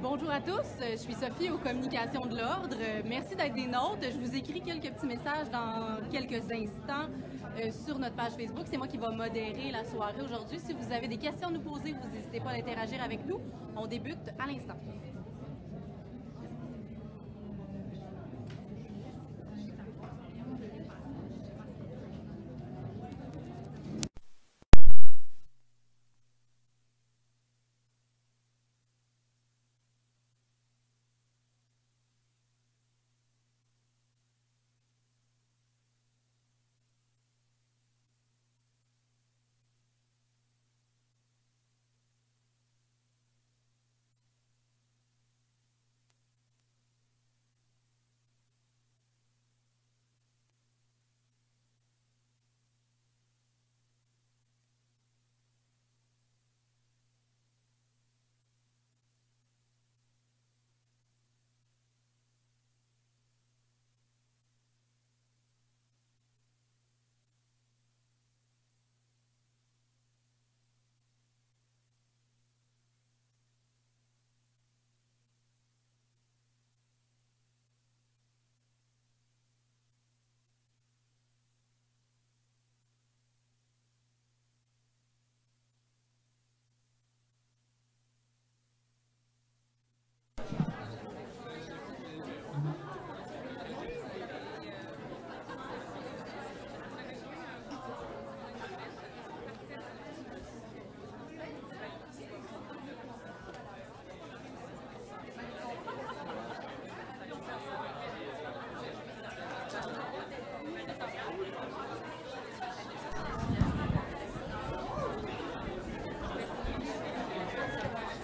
Bonjour à tous, je suis Sophie aux Communications de l'Ordre. Merci d'être des nôtres. Je vous écris quelques petits messages dans quelques instants sur notre page Facebook. C'est moi qui va modérer la soirée aujourd'hui. Si vous avez des questions à nous poser, vous n'hésitez pas à interagir avec nous. On débute à l'instant.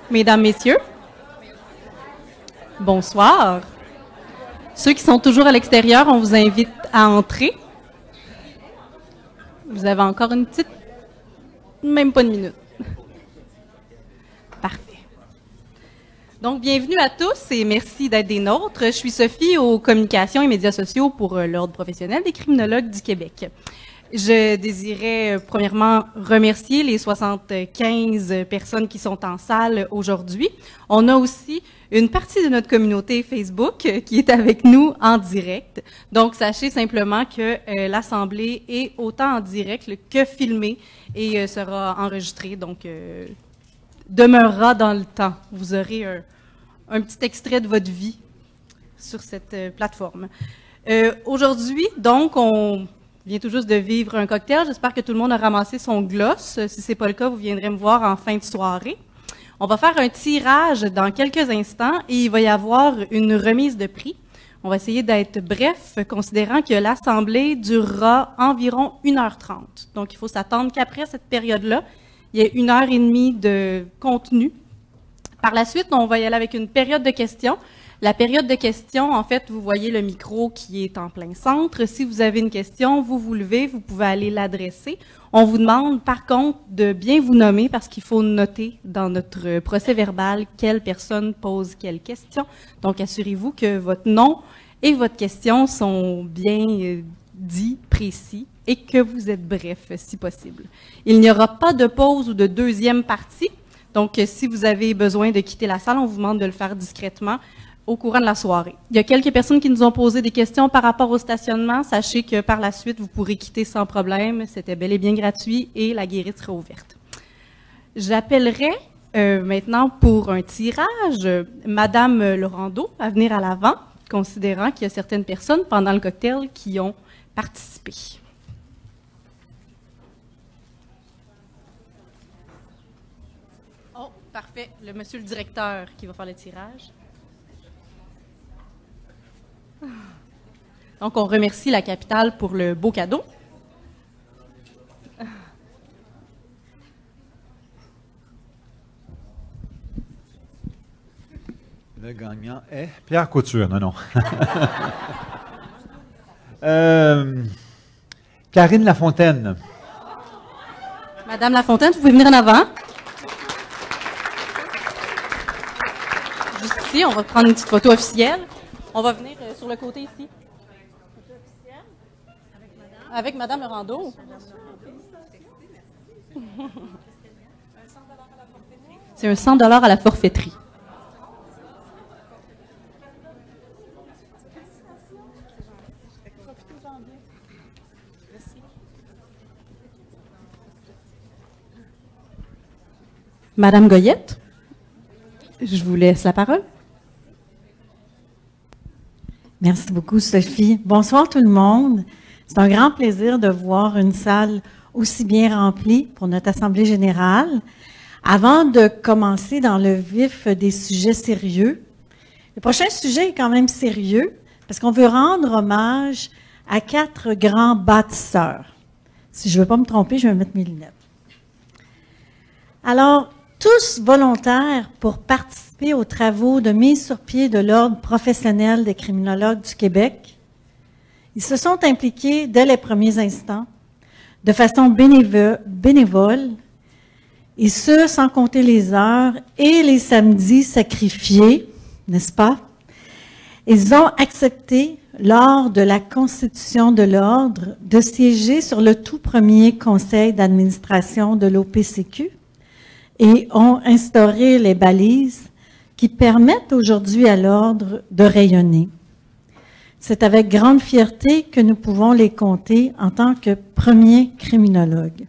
Mesdames, Messieurs, bonsoir. Ceux qui sont toujours à l'extérieur, on vous invite à entrer. Vous avez encore une petite, même pas une minute. Parfait. Donc, bienvenue à tous et merci d'être des nôtres. Je suis Sophie aux communications et médias sociaux pour l'Ordre professionnel des criminologues du Québec. Je désirais premièrement remercier les 75 personnes qui sont en salle aujourd'hui. On a aussi une partie de notre communauté Facebook qui est avec nous en direct. Donc, sachez simplement que l'Assemblée est autant en direct que filmée et sera enregistrée, donc demeurera dans le temps. Vous aurez un petit extrait de votre vie sur cette plateforme. Aujourd'hui, donc, on vient tout juste de vivre un cocktail. J'espère que tout le monde a ramassé son gloss. Si c'est pas le cas, vous viendrez me voir en fin de soirée. On va faire un tirage dans quelques instants et il va y avoir une remise de prix. On va essayer d'être bref, considérant que l'Assemblée durera environ 1h30. Donc, il faut s'attendre qu'après cette période-là, il y ait 1h30 de contenu. Par la suite, on va y aller avec une période de questions. La période de questions, en fait, vous voyez le micro qui est en plein centre. Si vous avez une question, vous vous levez, vous pouvez aller l'adresser. On vous demande, par contre, de bien vous nommer parce qu'il faut noter dans notre procès-verbal quelle personne pose quelle question. Donc, assurez-vous que votre nom et votre question sont bien dits, précis et que vous êtes bref, si possible. Il n'y aura pas de pause ou de deuxième partie. Donc, si vous avez besoin de quitter la salle, on vous demande de le faire discrètement au courant de la soirée. Il y a quelques personnes qui nous ont posé des questions par rapport au stationnement. Sachez que par la suite, vous pourrez quitter sans problème. C'était bel et bien gratuit et la guérite sera ouverte. J'appellerai maintenant pour un tirage Madame Laurando à venir à l'avant, considérant qu'il y a certaines personnes pendant le cocktail qui ont participé. Oh, parfait. Le monsieur le directeur qui va faire le tirage. Donc, on remercie la capitale pour le beau cadeau. Le gagnant est Pierre Couture. Non. Karine Lafontaine. Madame Lafontaine, vous pouvez venir en avant. Juste ici, on va prendre une petite photo officielle. On va venir sur le côté ici. Avec Madame Laurando. C'est un 100 $ à la forfaiterie. Madame Goyette, je vous laisse la parole. Merci beaucoup, Sophie. Bonsoir tout le monde. C'est un grand plaisir de voir une salle aussi bien remplie pour notre Assemblée générale. Avant de commencer dans le vif des sujets sérieux, le prochain sujet est quand même sérieux parce qu'on veut rendre hommage à 4 grands bâtisseurs. Si je ne veux pas me tromper, je vais mettre mes lunettes. Alors, tous volontaires pour participer aux travaux de mise sur pied de l'Ordre professionnel des criminologues du Québec. Ils se sont impliqués dès les premiers instants, de façon bénévole, et ce, sans compter les heures et les samedis sacrifiés, n'est-ce pas? Ils ont accepté, lors de la constitution de l'Ordre, de siéger sur le tout premier conseil d'administration de l'OPCQ, et ont instauré les balises qui permettent aujourd'hui à l'Ordre de rayonner. C'est avec grande fierté que nous pouvons les compter en tant que premiers criminologues.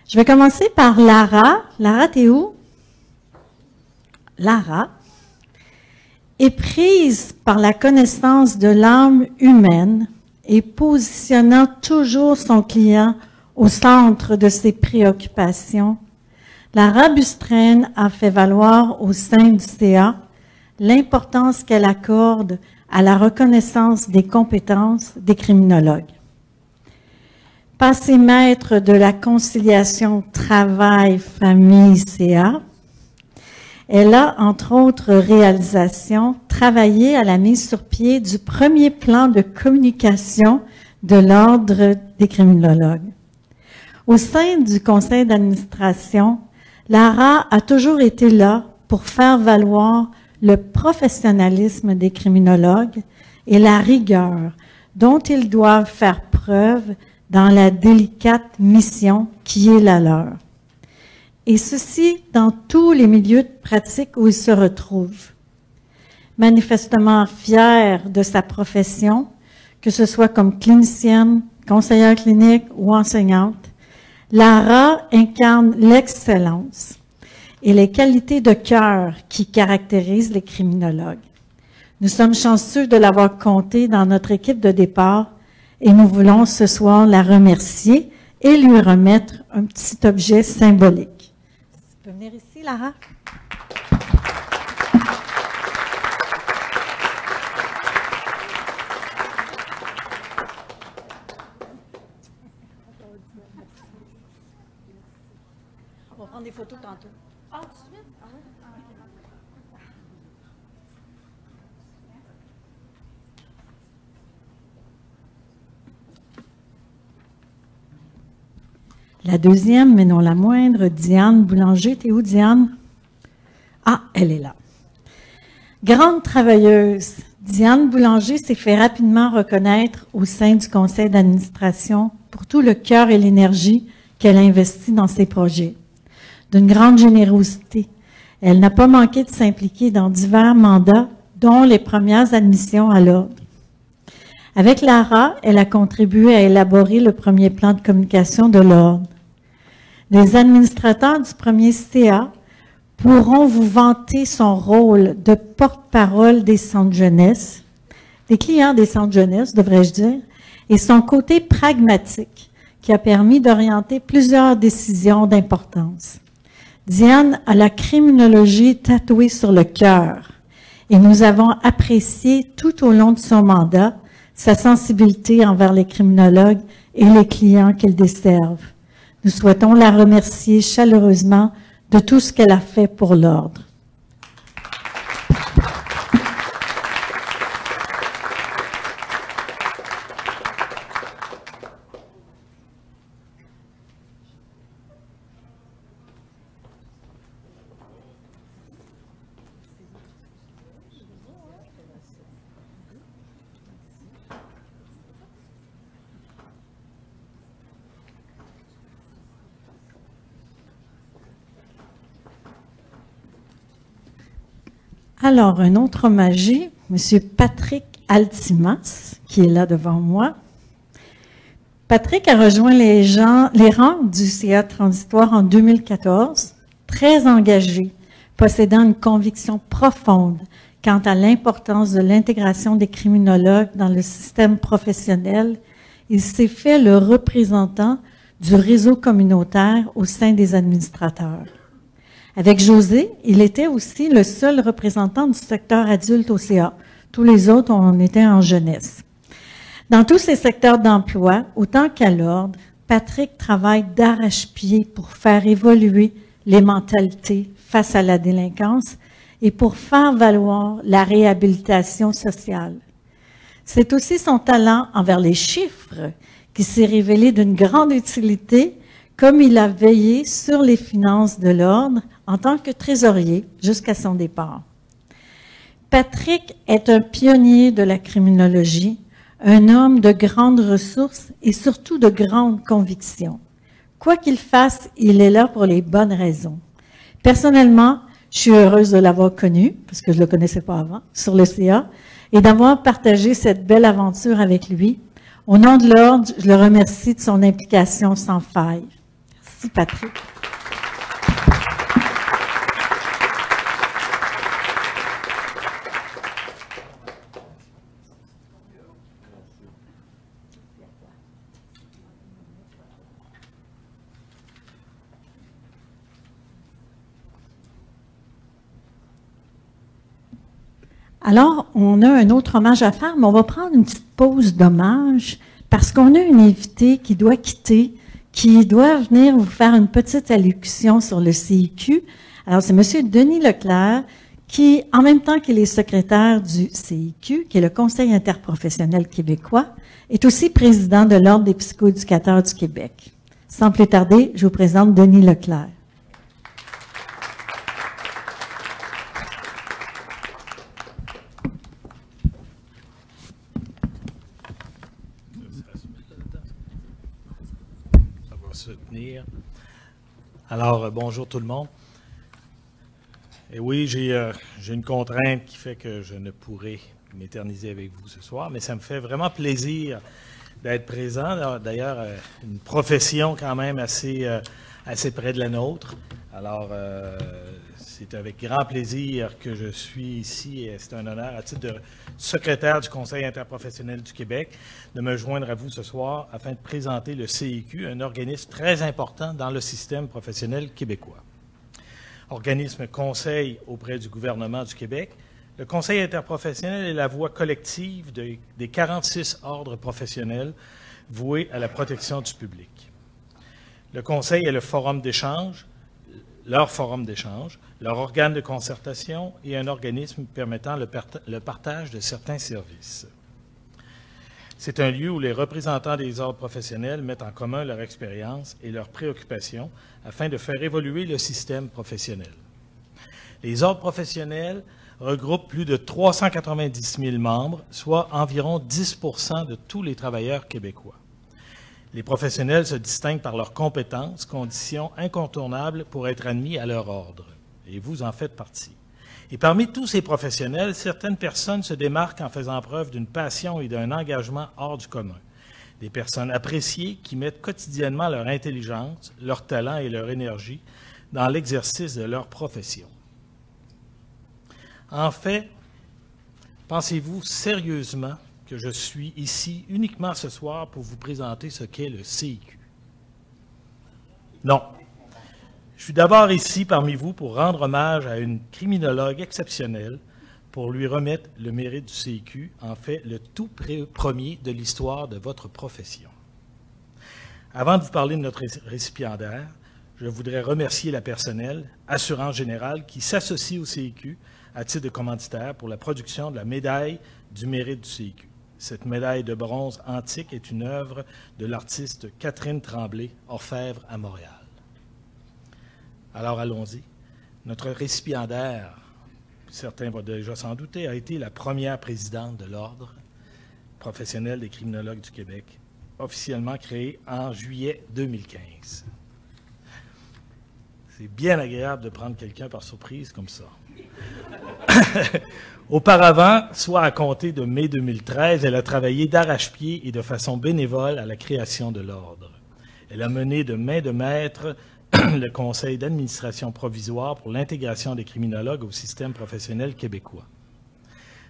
Je vais commencer par Lara. Lara, t'es où? Lara est prise par la connaissance de l'âme humaine et positionnant toujours son client au centre de ses préoccupations. Lara Bustrain a fait valoir au sein du CA l'importance qu'elle accorde à la reconnaissance des compétences des criminologues. Passée maître de la conciliation travail-famille-CA, elle a, entre autres réalisations, travaillé à la mise sur pied du premier plan de communication de l'Ordre des criminologues. Au sein du conseil d'administration, Lara a toujours été là pour faire valoir le professionnalisme des criminologues et la rigueur dont ils doivent faire preuve dans la délicate mission qui est la leur. Et ceci dans tous les milieux de pratique où ils se retrouvent. Manifestement fière de sa profession, que ce soit comme clinicienne, conseillère clinique ou enseignante, Lara incarne l'excellence et les qualités de cœur qui caractérisent les criminologues. Nous sommes chanceux de l'avoir comptée dans notre équipe de départ et nous voulons ce soir la remercier et lui remettre un petit objet symbolique. Tu peux venir ici, Lara? On va prendre des photos tantôt. Ah, tout de suite? Ah oui? Ah, okay. La deuxième, mais non la moindre, Diane Boulanger. T'es où, Diane? Ah, elle est là. Grande travailleuse, Diane Boulanger s'est fait rapidement reconnaître au sein du conseil d'administration pour tout le cœur et l'énergie qu'elle a investi dans ses projets. D'une grande générosité, elle n'a pas manqué de s'impliquer dans divers mandats, dont les premières admissions à l'ordre. Avec Lara, elle a contribué à élaborer le premier plan de communication de l'ordre. Les administrateurs du premier CA pourront vous vanter son rôle de porte-parole des centres jeunesse, des clients des centres jeunesse, devrais-je dire, et son côté pragmatique qui a permis d'orienter plusieurs décisions d'importance. Diane a la criminologie tatouée sur le cœur et nous avons apprécié tout au long de son mandat sa sensibilité envers les criminologues et les clients qu'elle desservent. Nous souhaitons la remercier chaleureusement de tout ce qu'elle a fait pour l'Ordre. Alors, un autre hommagé, M. Patrick Altimas, qui est là devant moi. Patrick a rejoint les rangs du CA Transitoire en 2014, très engagé, possédant une conviction profonde quant à l'importance de l'intégration des criminologues dans le système professionnel. Il s'est fait le représentant du réseau communautaire au sein des administrateurs. Avec José, il était aussi le seul représentant du secteur adulte au CA. Tous les autres, on était en jeunesse. Dans tous ces secteurs d'emploi, autant qu'à l'ordre, Patrick travaille d'arrache-pied pour faire évoluer les mentalités face à la délinquance et pour faire valoir la réhabilitation sociale. C'est aussi son talent envers les chiffres qui s'est révélé d'une grande utilité, comme il a veillé sur les finances de l'ordre en tant que trésorier jusqu'à son départ. Patrick est un pionnier de la criminologie, un homme de grandes ressources et surtout de grandes convictions. Quoi qu'il fasse, il est là pour les bonnes raisons. Personnellement, je suis heureuse de l'avoir connu, parce que je ne le connaissais pas avant, sur le CA, et d'avoir partagé cette belle aventure avec lui. Au nom de l'Ordre, je le remercie de son implication sans faille. Merci, Patrick. Alors, on a un autre hommage à faire, mais on va prendre une petite pause d'hommage parce qu'on a une invitée qui doit quitter, qui doit venir vous faire une petite allocution sur le CIQ. Alors, c'est M. Denis Leclerc qui, en même temps qu'il est secrétaire du CIQ, qui est le Conseil interprofessionnel québécois, est aussi président de l'Ordre des psychoéducateurs du Québec. Sans plus tarder, je vous présente Denis Leclerc. Alors, bonjour tout le monde. Et oui, j'ai une contrainte qui fait que je ne pourrai m'éterniser avec vous ce soir, mais ça me fait vraiment plaisir d'être présent. D'ailleurs, une profession quand même assez près de la nôtre. Alors, c'est avec grand plaisir que je suis ici et c'est un honneur à titre de secrétaire du Conseil interprofessionnel du Québec de me joindre à vous ce soir afin de présenter le CIQ, un organisme très important dans le système professionnel québécois. Organisme conseil auprès du gouvernement du Québec, le Conseil interprofessionnel est la voix collective des 46 ordres professionnels voués à la protection du public. Le Conseil est le forum d'échange, leur forum d'échange, leur organe de concertation et un organisme permettant le partage de certains services. C'est un lieu où les représentants des ordres professionnels mettent en commun leur expérience et leurs préoccupations afin de faire évoluer le système professionnel. Les ordres professionnels regroupent plus de 390 000 membres, soit environ 10 % de tous les travailleurs québécois. Les professionnels se distinguent par leurs compétences, conditions incontournables pour être admis à leur ordre. Et vous en faites partie. Et parmi tous ces professionnels, certaines personnes se démarquent en faisant preuve d'une passion et d'un engagement hors du commun. Des personnes appréciées qui mettent quotidiennement leur intelligence, leur talent et leur énergie dans l'exercice de leur profession. En fait, pensez-vous sérieusement que je suis ici uniquement ce soir pour vous présenter ce qu'est le CIQ? Non. Je suis d'abord ici parmi vous pour rendre hommage à une criminologue exceptionnelle, pour lui remettre le mérite du CIQ, en fait le tout premier de l'histoire de votre profession. Avant de vous parler de notre récipiendaire, je voudrais remercier la personnel, Assurance Générale, qui s'associe au CIQ à titre de commanditaire pour la production de la médaille du mérite du CIQ. Cette médaille de bronze antique est une œuvre de l'artiste Catherine Tremblay, orfèvre à Montréal. Alors allons-y. Notre récipiendaire, certains vont déjà s'en douter, a été la première présidente de l'Ordre professionnel des criminologues du Québec, officiellement créé en juillet 2015. C'est bien agréable de prendre quelqu'un par surprise comme ça. Auparavant, soit à compter de mai 2013, elle a travaillé d'arrache-pied et de façon bénévole à la création de l'Ordre. Elle a mené de main de maître le Conseil d'administration provisoire pour l'intégration des criminologues au système professionnel québécois.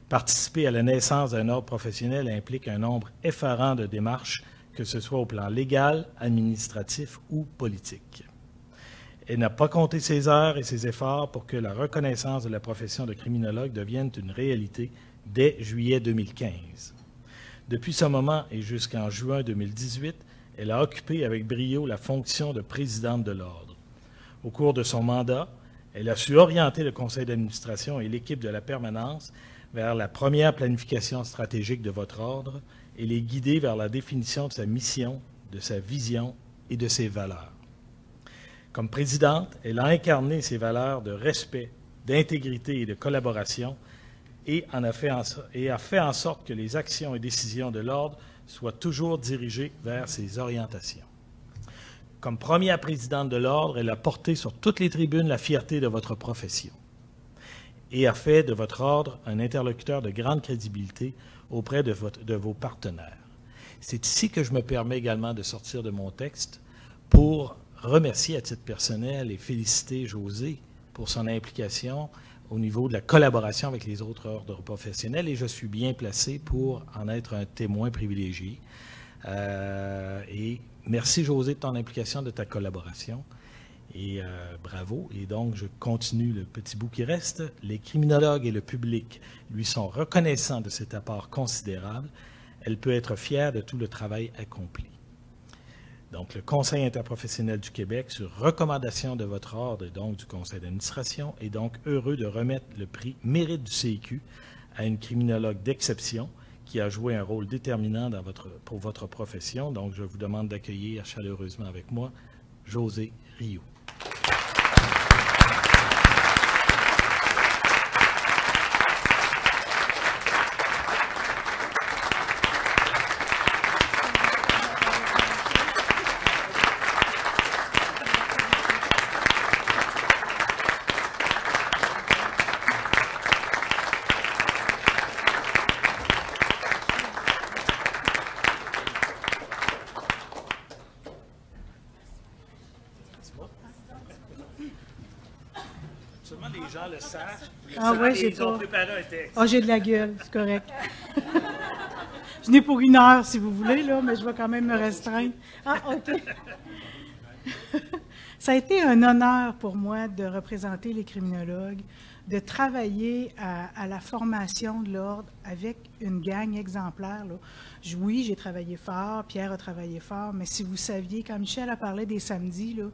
Participer à la naissance d'un ordre professionnel implique un nombre effarant de démarches, que ce soit au plan légal, administratif ou politique. Elle n'a pas compté ses heures et ses efforts pour que la reconnaissance de la profession de criminologue devienne une réalité dès juillet 2015. Depuis ce moment et jusqu'en juin 2018, elle a occupé avec brio la fonction de présidente de l'Ordre. Au cours de son mandat, elle a su orienter le conseil d'administration et l'équipe de la permanence vers la première planification stratégique de votre Ordre et les guider vers la définition de sa mission, de sa vision et de ses valeurs. Comme présidente, elle a incarné ces valeurs de respect, d'intégrité et de collaboration et a fait en sorte que les actions et décisions de l'Ordre soient toujours dirigées vers ces orientations. Comme première présidente de l'Ordre, elle a porté sur toutes les tribunes la fierté de votre profession et a fait de votre Ordre un interlocuteur de grande crédibilité auprès de vos partenaires. C'est ici que je me permets également de sortir de mon texte pour remercier à titre personnel et féliciter José pour son implication au niveau de la collaboration avec les autres ordres professionnels et je suis bien placé pour en être un témoin privilégié. Et merci José de ton implication, de ta collaboration et bravo. Et donc je continue le petit bout qui reste. Les criminologues et le public lui sont reconnaissants de cet apport considérable. Elle peut être fière de tout le travail accompli. Donc, le Conseil interprofessionnel du Québec, sur recommandation de votre ordre et donc du Conseil d'administration, est donc heureux de remettre le prix Mérite du CIQ à une criminologue d'exception qui a joué un rôle déterminant pour votre profession. Donc, je vous demande d'accueillir chaleureusement avec moi José Rioux. Ah ouais, j'ai pas. Ah, j'ai de la gueule, c'est correct. Je n'ai pour 1 heure, si vous voulez, là, mais je vais quand même me restreindre. Ah, OK. Ça a été un honneur pour moi de représenter les criminologues, de travailler à la formation de l'Ordre avec une gang exemplaire. Là. Oui, j'ai travaillé fort, Pierre a travaillé fort, mais si vous saviez, quand Michel a parlé des samedis, là,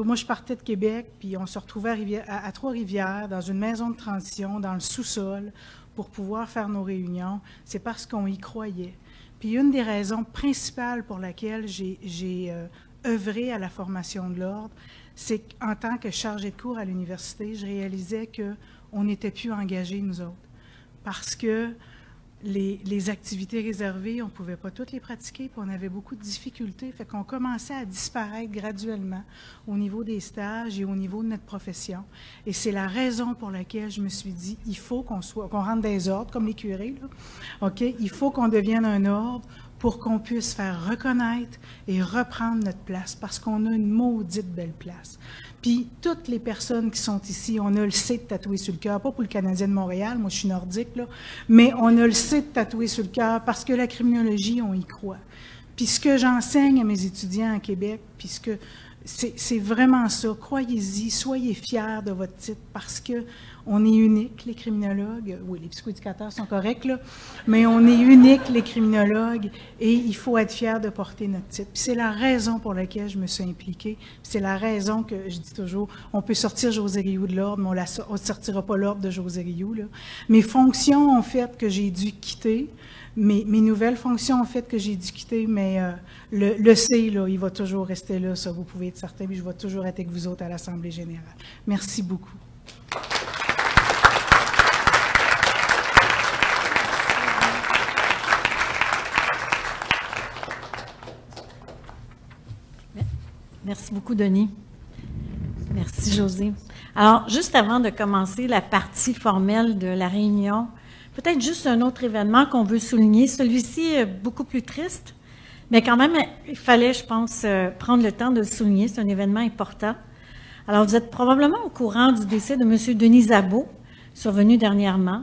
moi, je partais de Québec, puis on se retrouvait à Trois-Rivières, dans une maison de transition, dans le sous-sol, pour pouvoir faire nos réunions. C'est parce qu'on y croyait. Puis une des raisons principales pour laquelle j'ai œuvré à la formation de l'Ordre, c'est qu'en tant que chargée de cours à l'université, je réalisais qu'on n'était plus engagés, nous autres. Parce que les activités réservées, on ne pouvait pas toutes les pratiquer, puis on avait beaucoup de difficultés. Fait qu'on commençait à disparaître graduellement au niveau des stages et au niveau de notre profession. Et c'est la raison pour laquelle je me suis dit, il faut qu'on rentre des ordres, comme les curés, là. OK? Il faut qu'on devienne un ordre pour qu'on puisse faire reconnaître et reprendre notre place, parce qu'on a une maudite belle place. Puis, toutes les personnes qui sont ici, on a le C de tatouer sur le cœur, pas pour le Canadien de Montréal, moi je suis nordique, là, mais on a le C de tatouer sur le cœur parce que la criminologie, on y croit. Puis ce que j'enseigne à mes étudiants à Québec, puisque c'est vraiment ça, croyez-y, soyez fiers de votre titre parce que on est unique, les criminologues. Oui, les psychoéducateurs sont corrects, là, mais on est unique, les criminologues, et il faut être fier de porter notre titre. Puis c'est la raison pour laquelle je me suis impliquée. C'est la raison que je dis toujours, on peut sortir José Rioux de l'ordre, mais on ne sortira pas l'ordre de José Rioux, là. Mes fonctions ont fait que j'ai dû quitter. Mes nouvelles fonctions ont fait que j'ai dû quitter, mais le C, là, il va toujours rester là, ça, vous pouvez être certain, puis je vais toujours être avec vous autres à l'Assemblée générale. Merci beaucoup. Merci beaucoup, Denis. Merci, José. Alors, juste avant de commencer la partie formelle de la réunion, peut-être juste un autre événement qu'on veut souligner. Celui-ci est beaucoup plus triste, mais quand même, il fallait, je pense, prendre le temps de le souligner. C'est un événement important. Alors, vous êtes probablement au courant du décès de M. Denis Zabot, survenu dernièrement.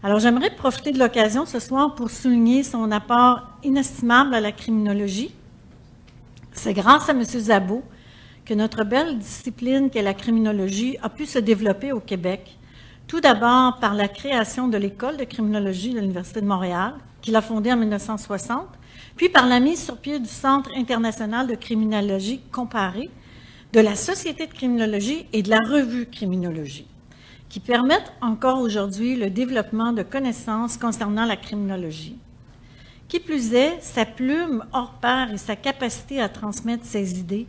Alors, j'aimerais profiter de l'occasion ce soir pour souligner son apport inestimable à la criminologie. C'est grâce à M. Zabot que notre belle discipline qu'est la criminologie a pu se développer au Québec. Tout d'abord par la création de l'École de criminologie de l'Université de Montréal, qu'il a fondée en 1960, puis par la mise sur pied du Centre international de criminologie comparée, de la Société de criminologie et de la Revue Criminologie, qui permettent encore aujourd'hui le développement de connaissances concernant la criminologie. Qui plus est, sa plume hors pair et sa capacité à transmettre ses idées,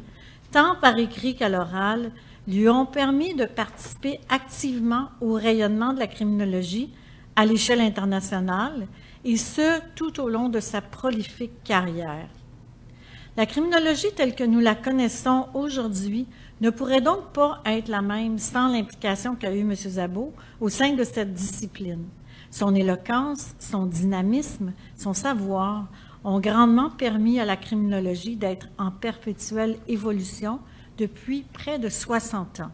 tant par écrit qu'à l'oral, lui ont permis de participer activement au rayonnement de la criminologie à l'échelle internationale, et ce, tout au long de sa prolifique carrière. La criminologie telle que nous la connaissons aujourd'hui ne pourrait donc pas être la même sans l'implication qu'a eue M. Zabot au sein de cette discipline. Son éloquence, son dynamisme, son savoir ont grandement permis à la criminologie d'être en perpétuelle évolution depuis près de 60 ans.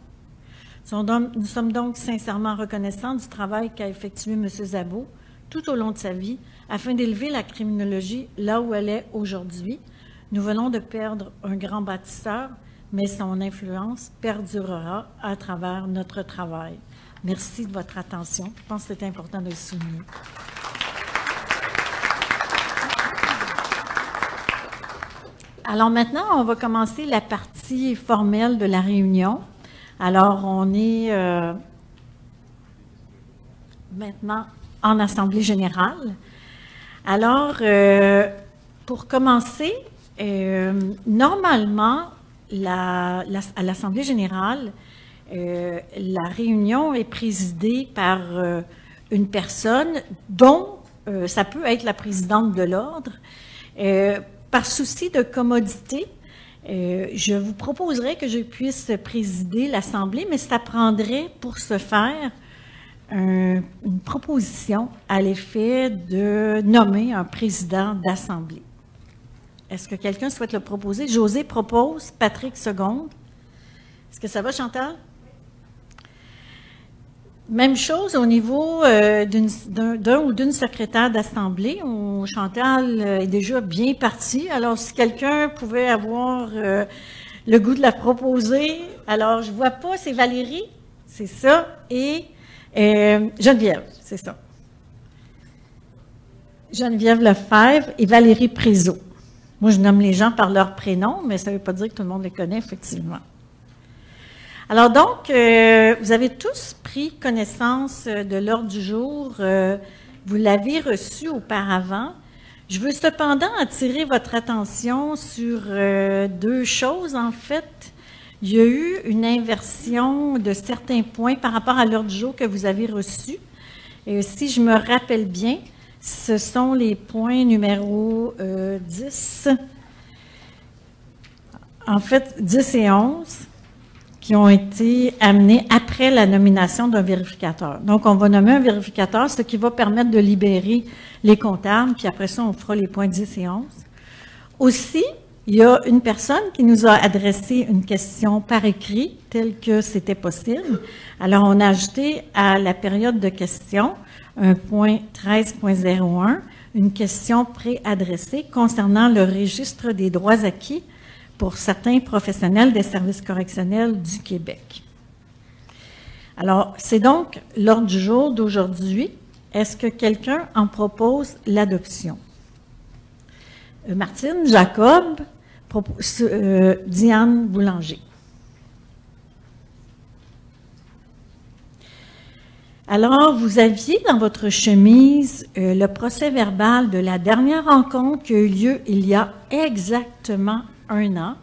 Nous sommes donc sincèrement reconnaissants du travail qu'a effectué M. Zabot tout au long de sa vie afin d'élever la criminologie là où elle est aujourd'hui. Nous venons de perdre un grand bâtisseur, mais son influence perdurera à travers notre travail. Merci de votre attention. Je pense que c'est important de le souligner. Alors maintenant, on va commencer la partie formelle de la réunion. Alors, on est maintenant en Assemblée générale. Alors, pour commencer, normalement, à l'Assemblée générale, la réunion est présidée par une personne dont ça peut être la présidente de l'ordre. Par souci de commodité, je vous proposerais que je puisse présider l'Assemblée, mais ça prendrait pour ce faire une proposition à l'effet de nommer un président d'Assemblée. Est-ce que quelqu'un souhaite le proposer? José propose, Patrick seconde. Est-ce que ça va, Chantal? Même chose au niveau d'un ou d'une secrétaire d'Assemblée. Chantal est déjà bien partie. Alors, si quelqu'un pouvait avoir le goût de la proposer. Alors, je ne vois pas, c'est Valérie, c'est ça, et Geneviève, c'est ça. Geneviève Lefebvre et Valérie Prézot. Moi, je nomme les gens par leur prénom, mais ça ne veut pas dire que tout le monde les connaît, effectivement. Alors donc, vous avez tous pris connaissance de l'ordre du jour. Vous l'avez reçu auparavant. Je veux cependant attirer votre attention sur deux choses, en fait. Il y a eu une inversion de certains points par rapport à l'ordre du jour que vous avez reçu. Si je me rappelle bien, ce sont les points numéro 10, en fait 10 et 11, qui ont été amenés après la nomination d'un vérificateur. Donc, on va nommer un vérificateur, ce qui va permettre de libérer les comptables, puis après ça, on fera les points 10 et 11. Aussi, il y a une personne qui nous a adressé une question par écrit, telle que c'était possible. Alors, on a ajouté à la période de questions un point 13.01, une question préadressée concernant le registre des droits acquis pour certains professionnels des services correctionnels du Québec. Alors, c'est donc l'ordre du jour d'aujourd'hui. Est-ce que quelqu'un en propose l'adoption? Martine, Jacob, Diane Boulanger. Alors, vous aviez dans votre chemise le procès-verbal de la dernière rencontre qui a eu lieu il y a exactement 1 an.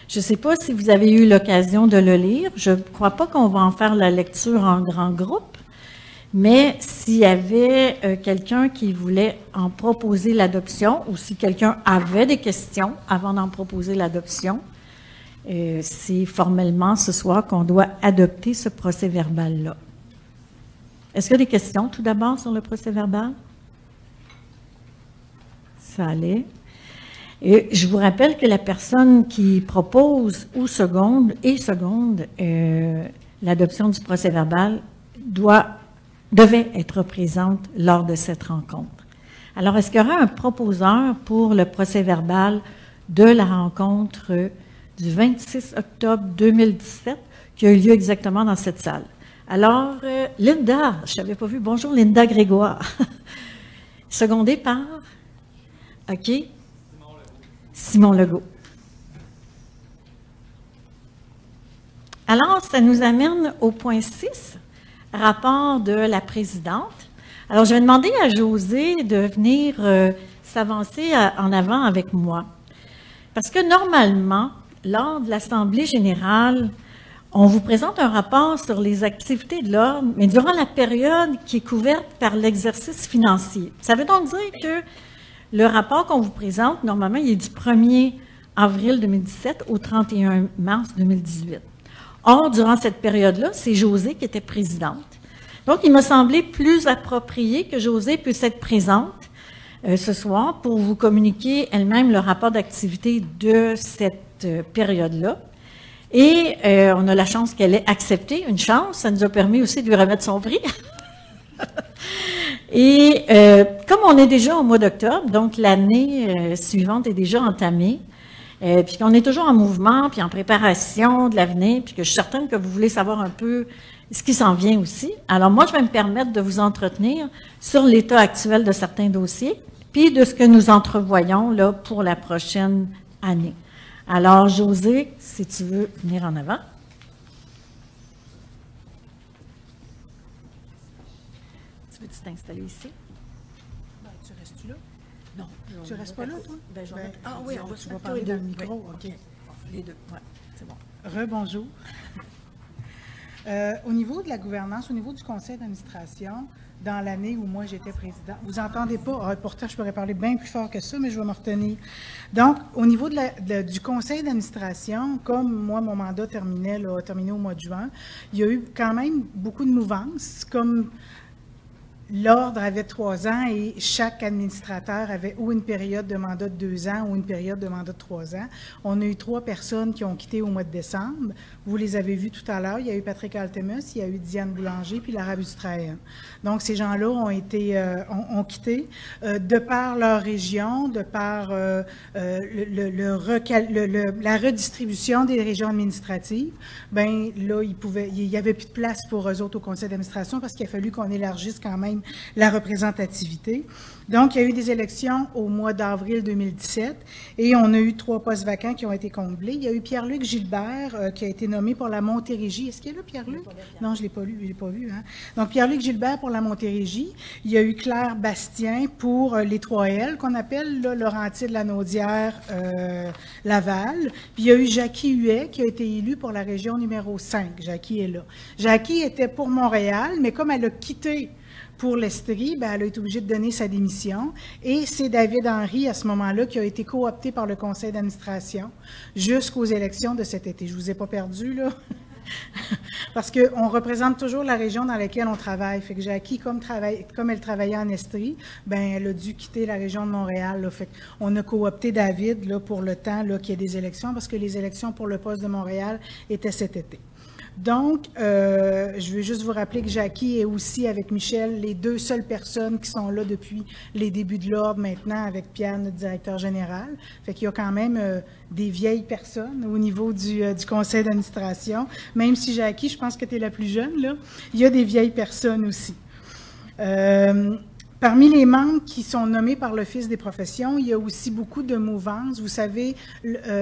Je ne sais pas si vous avez eu l'occasion de le lire. Je ne crois pas qu'on va en faire la lecture en grand groupe, mais s'il y avait quelqu'un qui voulait en proposer l'adoption ou si quelqu'un avait des questions avant d'en proposer l'adoption, c'est formellement ce soir qu'on doit adopter ce procès-verbal-là. Est-ce qu'il y a des questions tout d'abord sur le procès-verbal? Ça allait. Et je vous rappelle que la personne qui propose ou seconde l'adoption du procès-verbal devait être présente lors de cette rencontre. Alors, est-ce qu'il y aura un proposeur pour le procès-verbal de la rencontre du 26 octobre 2017 qui a eu lieu exactement dans cette salle? Alors, Linda, je n'avais pas vu. Bonjour, Linda Grégoire. Secondée par? OK. Simon Legault. Alors, ça nous amène au point 6, rapport de la présidente. Alors, je vais demander à José de venir s'avancer en avant avec moi. Parce que normalement, lors de l'Assemblée générale, on vous présente un rapport sur les activités de l'Ordre, mais durant la période qui est couverte par l'exercice financier. Ça veut donc dire que le rapport qu'on vous présente, normalement, il est du 1er avril 2017 au 31 mars 2018. Or, durant cette période-là, c'est José qui était présidente. Donc, il m'a semblé plus approprié que José puisse être présente ce soir pour vous communiquer elle-même le rapport d'activité de cette période-là. Et on a la chance qu'elle ait accepté, une chance, ça nous a permis aussi de lui remettre son prix. Et comme on est déjà au mois d'octobre, donc l'année suivante est déjà entamée, puis qu'on est toujours en mouvement, puis en préparation de l'avenir, puis que je suis certaine que vous voulez savoir un peu ce qui s'en vient aussi. Alors moi, je vais me permettre de vous entretenir sur l'état actuel de certains dossiers, puis de ce que nous entrevoyons là pour la prochaine année. Alors, José, si tu veux venir en avant. Tu veux-tu t'installer ici? Ben, tu restes-tu là? Non. Tu restes pas là, toi? Ben, je vais mettre, ah oui, on va tu vas vas parler dans le micro, oui, OK. Les deux, oui, c'est bon. Rebonjour. Au niveau de la gouvernance, au niveau du conseil d'administration, dans l'année où moi j'étais président, vous entendez pas, pourtant je pourrais parler bien plus fort que ça, mais je vais me retenir. Donc, au niveau du conseil d'administration, comme moi, mon mandat a terminé au mois de juin, il y a eu quand même beaucoup de mouvances, comme l'Ordre avait 3 ans et chaque administrateur avait ou une période de mandat de 2 ans ou une période de mandat de 3 ans. On a eu 3 personnes qui ont quitté au mois de décembre. Vous les avez vues tout à l'heure. Il y a eu Patrick Altemus, il y a eu Diane Boulanger, puis Lara Bustrayen. Donc, ces gens-là ont quitté de par leur région, de par la redistribution des régions administratives. Bien, là, il n'y avait plus de place pour eux autres au conseil d'administration parce qu'il a fallu qu'on élargisse quand même la représentativité. Donc, il y a eu des élections au mois d'avril 2017 et on a eu 3 postes vacants qui ont été comblés. Il y a eu Pierre-Luc Gilbert qui a été nommé pour la Montérégie. Est-ce qu'il est là, Pierre-Luc? Non, je ne l'ai pas lu, je l'ai pas vu. Hein? Donc, Pierre-Luc Gilbert pour la Montérégie. Il y a eu Claire Bastien pour les 3L, qu'on appelle là, Laurentide, Lanaudière, Laval. Puis, il y a eu Jackie Huet qui a été élue pour la région numéro 5. Jackie est là. Jackie était pour Montréal, mais comme elle a quitté pour l'Estrie, ben, elle a été obligée de donner sa démission. Et c'est David Henry, à ce moment-là, qui a été coopté par le conseil d'administration jusqu'aux élections de cet été. Je ne vous ai pas perdu, là? Parce qu'on représente toujours la région dans laquelle on travaille. Fait que Jackie, comme elle travaillait en Estrie, ben, elle a dû quitter la région de Montréal. Là. Fait qu'on a coopté David là, pour le temps qu'il y ait des élections, parce que les élections pour le poste de Montréal étaient cet été. Donc, je veux juste vous rappeler que Jackie est aussi, avec Michel, les 2 seules personnes qui sont là depuis les débuts de l'Ordre maintenant, avec Pierre, notre directeur général. Fait qu'il y a quand même des vieilles personnes au niveau du conseil d'administration. Même si Jackie, je pense que tu es la plus jeune, là, il y a des vieilles personnes aussi. Parmi les membres qui sont nommés par l'Office des professions, il y a aussi beaucoup de mouvances. Vous savez,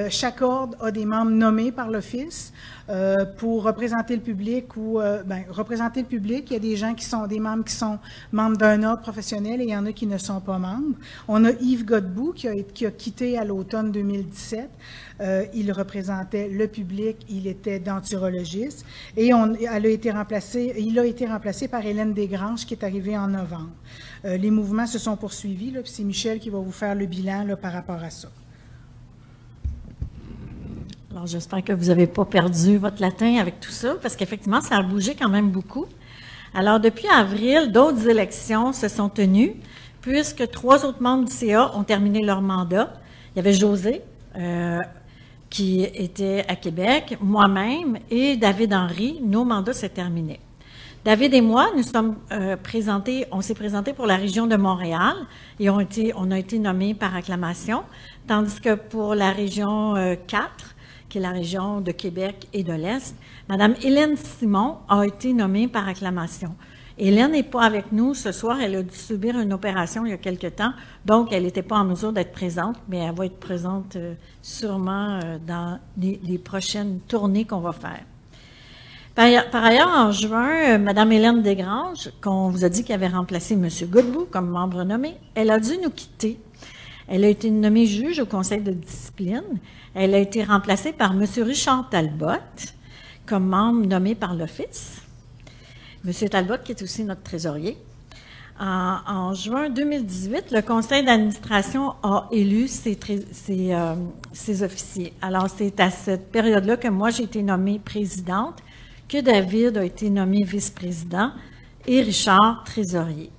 chaque ordre a des membres nommés par l'Office pour représenter le public ou représenter le public. Il y a des gens qui sont des membres qui sont membres d'un ordre professionnel et il y en a qui ne sont pas membres. On a Yves Godbout qui a quitté à l'automne 2017. Il représentait le public, il était denturologiste et il a été remplacé par Hélène Desgranges qui est arrivée en novembre. Les mouvements se sont poursuivis, là, puis c'est Michel qui va vous faire le bilan là, par rapport à ça. Alors, j'espère que vous n'avez pas perdu votre latin avec tout ça, parce qu'effectivement, ça a bougé quand même beaucoup. Alors, depuis avril, d'autres élections se sont tenues, puisque 3 autres membres du CA ont terminé leur mandat. Il y avait José, qui était à Québec, moi-même et David Henry. Nos mandats s'est terminé. David et moi, on s'est présentés pour la région de Montréal et on a été nommés par acclamation, tandis que pour la région 4, qui est la région de Québec et de l'Est, Mme Hélène Simon a été nommée par acclamation. Hélène n'est pas avec nous ce soir, elle a dû subir une opération il y a quelque temps, donc elle n'était pas en mesure d'être présente, mais elle va être présente sûrement dans les prochaines tournées qu'on va faire. Par ailleurs, en juin, Mme Hélène Desgranges, qu'on vous a dit qu'elle avait remplacé M. Godbout comme membre nommé, elle a dû nous quitter. Elle a été nommée juge au conseil de discipline. Elle a été remplacée par M. Richard Talbot comme membre nommé par l'Office. M. Talbot, qui est aussi notre trésorier. En juin 2018, le conseil d'administration a élu ses officiers. Alors, c'est à cette période-là que moi, j'ai été nommée présidente, que David a été nommé vice-président et Richard trésorier.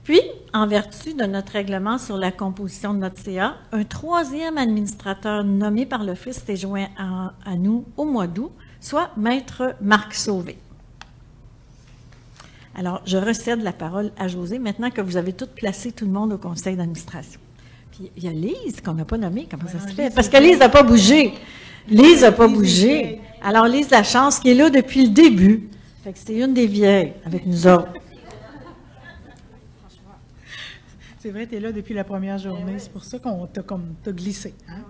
Puis, en vertu de notre règlement sur la composition de notre CA, un 3e administrateur nommé par l'Office s'est joint à nous au mois d'août, soit Maître Marc Sauvé. Alors, je recède la parole à José, maintenant que vous avez tout placé tout le monde au conseil d'administration. Puis, il y a Lise qu'on n'a pas nommée. Comment ça se fait? Parce que Lise n'a pas bougé. Lise n'a pas bougé. Alors, Lise Lachance, qui est là depuis le début. Fait que c'est une des vieilles avec nous autres. C'est vrai, tu es là depuis la première journée. C'est pour ça qu'on t'a glissé. Hein?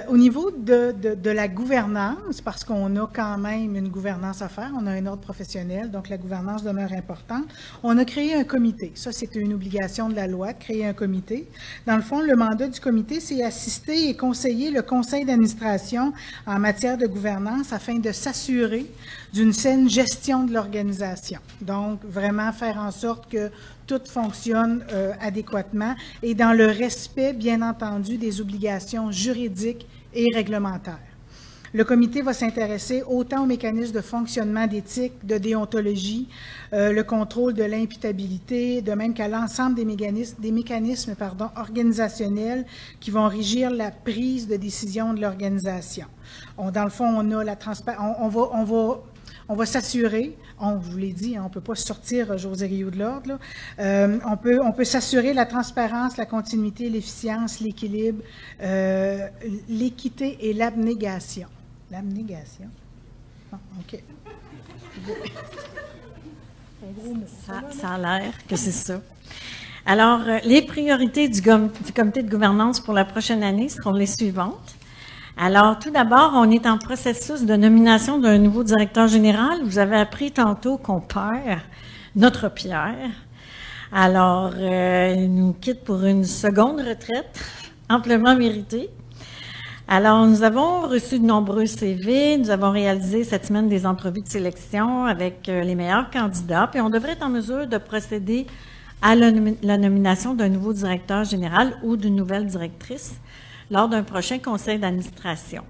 Au niveau de la gouvernance, parce qu'on a quand même une gouvernance à faire, on a un ordre professionnel, donc la gouvernance demeure importante, on a créé un comité. Ça, c'était une obligation de la loi, de créer un comité. Dans le fond, le mandat du comité, c'est assister et conseiller le conseil d'administration en matière de gouvernance afin de s'assurer d'une saine gestion de l'organisation. Donc, vraiment faire en sorte que tout fonctionne adéquatement et dans le respect, bien entendu, des obligations juridiques et réglementaires. Le comité va s'intéresser autant aux mécanismes de fonctionnement d'éthique, de déontologie, le contrôle de l'imputabilité, de même qu'à l'ensemble des mécanismes organisationnels qui vont régir la prise de décision de l'organisation. Dans le fond, on a la transparence, on va s'assurer, je vous l'ai dit, on ne peut pas sortir José Rioux de l'ordre, on peut s'assurer la transparence, la continuité, l'efficience, l'équilibre, l'équité et l'abnégation. L'abnégation? Ah, OK. Ça a l'air que c'est ça. Alors, les priorités du comité de gouvernance pour la prochaine année seront les suivantes. Alors, tout d'abord, on est en processus de nomination d'un nouveau directeur général. Vous avez appris tantôt qu'on perd notre Pierre. Alors, il nous quitte pour une seconde retraite, amplement méritée. Alors, nous avons reçu de nombreux CV. Nous avons réalisé cette semaine des entrevues de sélection avec les meilleurs candidats. Puis, on devrait être en mesure de procéder à la nomination d'un nouveau directeur général ou d'une nouvelle directrice lors d'un prochain conseil d'administration.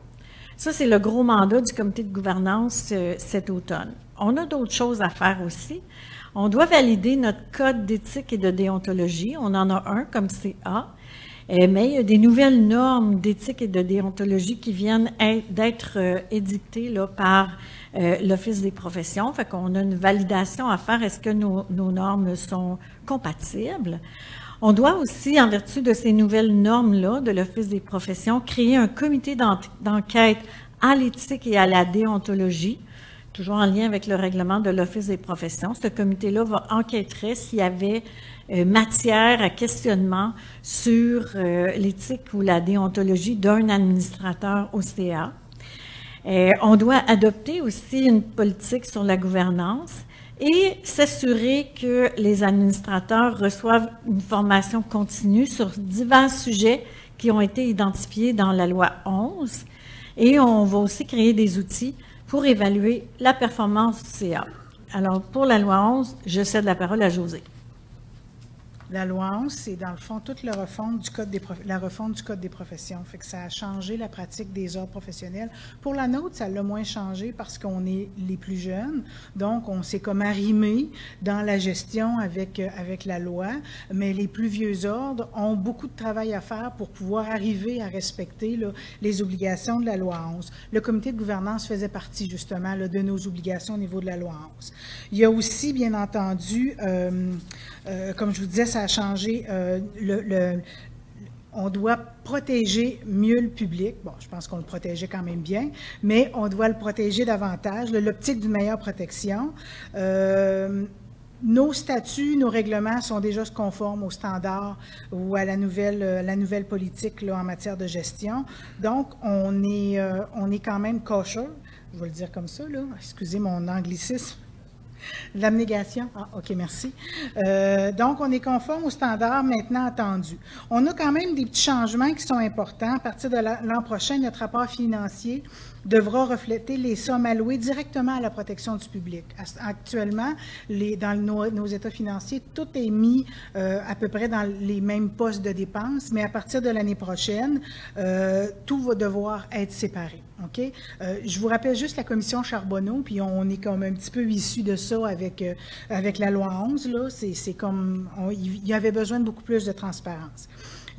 Ça, c'est le gros mandat du comité de gouvernance cet automne. On a d'autres choses à faire aussi. On doit valider notre code d'éthique et de déontologie. On en a un comme CA, mais il y a des nouvelles normes d'éthique et de déontologie qui viennent d'être édictées là, par l'Office des professions. Fait qu'on a une validation à faire. Est-ce que nos normes sont compatibles? On doit aussi, en vertu de ces nouvelles normes-là de l'Office des professions, créer un comité d'enquête à l'éthique et à la déontologie, toujours en lien avec le règlement de l'Office des professions. Ce comité-là enquêterait s'il y avait matière à questionnement sur l'éthique ou la déontologie d'un administrateur au CA. On doit adopter aussi une politique sur la gouvernance et s'assurer que les administrateurs reçoivent une formation continue sur divers sujets qui ont été identifiés dans la loi 11. Et on va aussi créer des outils pour évaluer la performance du CA. Alors, pour la loi 11, je cède la parole à José. La loi 11, c'est dans le fond toute la refonte du Code des professions. Fait que ça a changé la pratique des ordres professionnels. Pour la nôtre, ça l'a moins changé parce qu'on est les plus jeunes. Donc, on s'est comme arrimé dans la gestion avec la loi. Mais les plus vieux ordres ont beaucoup de travail à faire pour pouvoir arriver à respecter là, les obligations de la loi 11. Le comité de gouvernance faisait partie justement là, de nos obligations au niveau de la loi 11. Il y a aussi, bien entendu, comme je vous disais, ça a changé. On doit protéger mieux le public. Bon, je pense qu'on le protégeait quand même bien, mais on doit le protéger davantage. L'optique d'une meilleure protection. Nos statuts, nos règlements sont déjà conformes aux standards ou à la nouvelle politique là, en matière de gestion. Donc, on est quand même kosher, je vais le dire comme ça, là. Excusez mon anglicisme. L'abnégation. Ah, OK, merci. Donc, on est conforme aux standards maintenant attendus. On a quand même des petits changements qui sont importants. À partir de l'an prochain, notre rapport financier devra refléter les sommes allouées directement à la protection du public. Actuellement, dans nos états financiers, tout est mis à peu près dans les mêmes postes de dépenses, mais à partir de l'année prochaine, tout va devoir être séparé. OK? Je vous rappelle juste la commission Charbonneau, puis on est comme un petit peu issu de ça avec la loi 11. Là. C'est comme, il y avait besoin de beaucoup plus de transparence.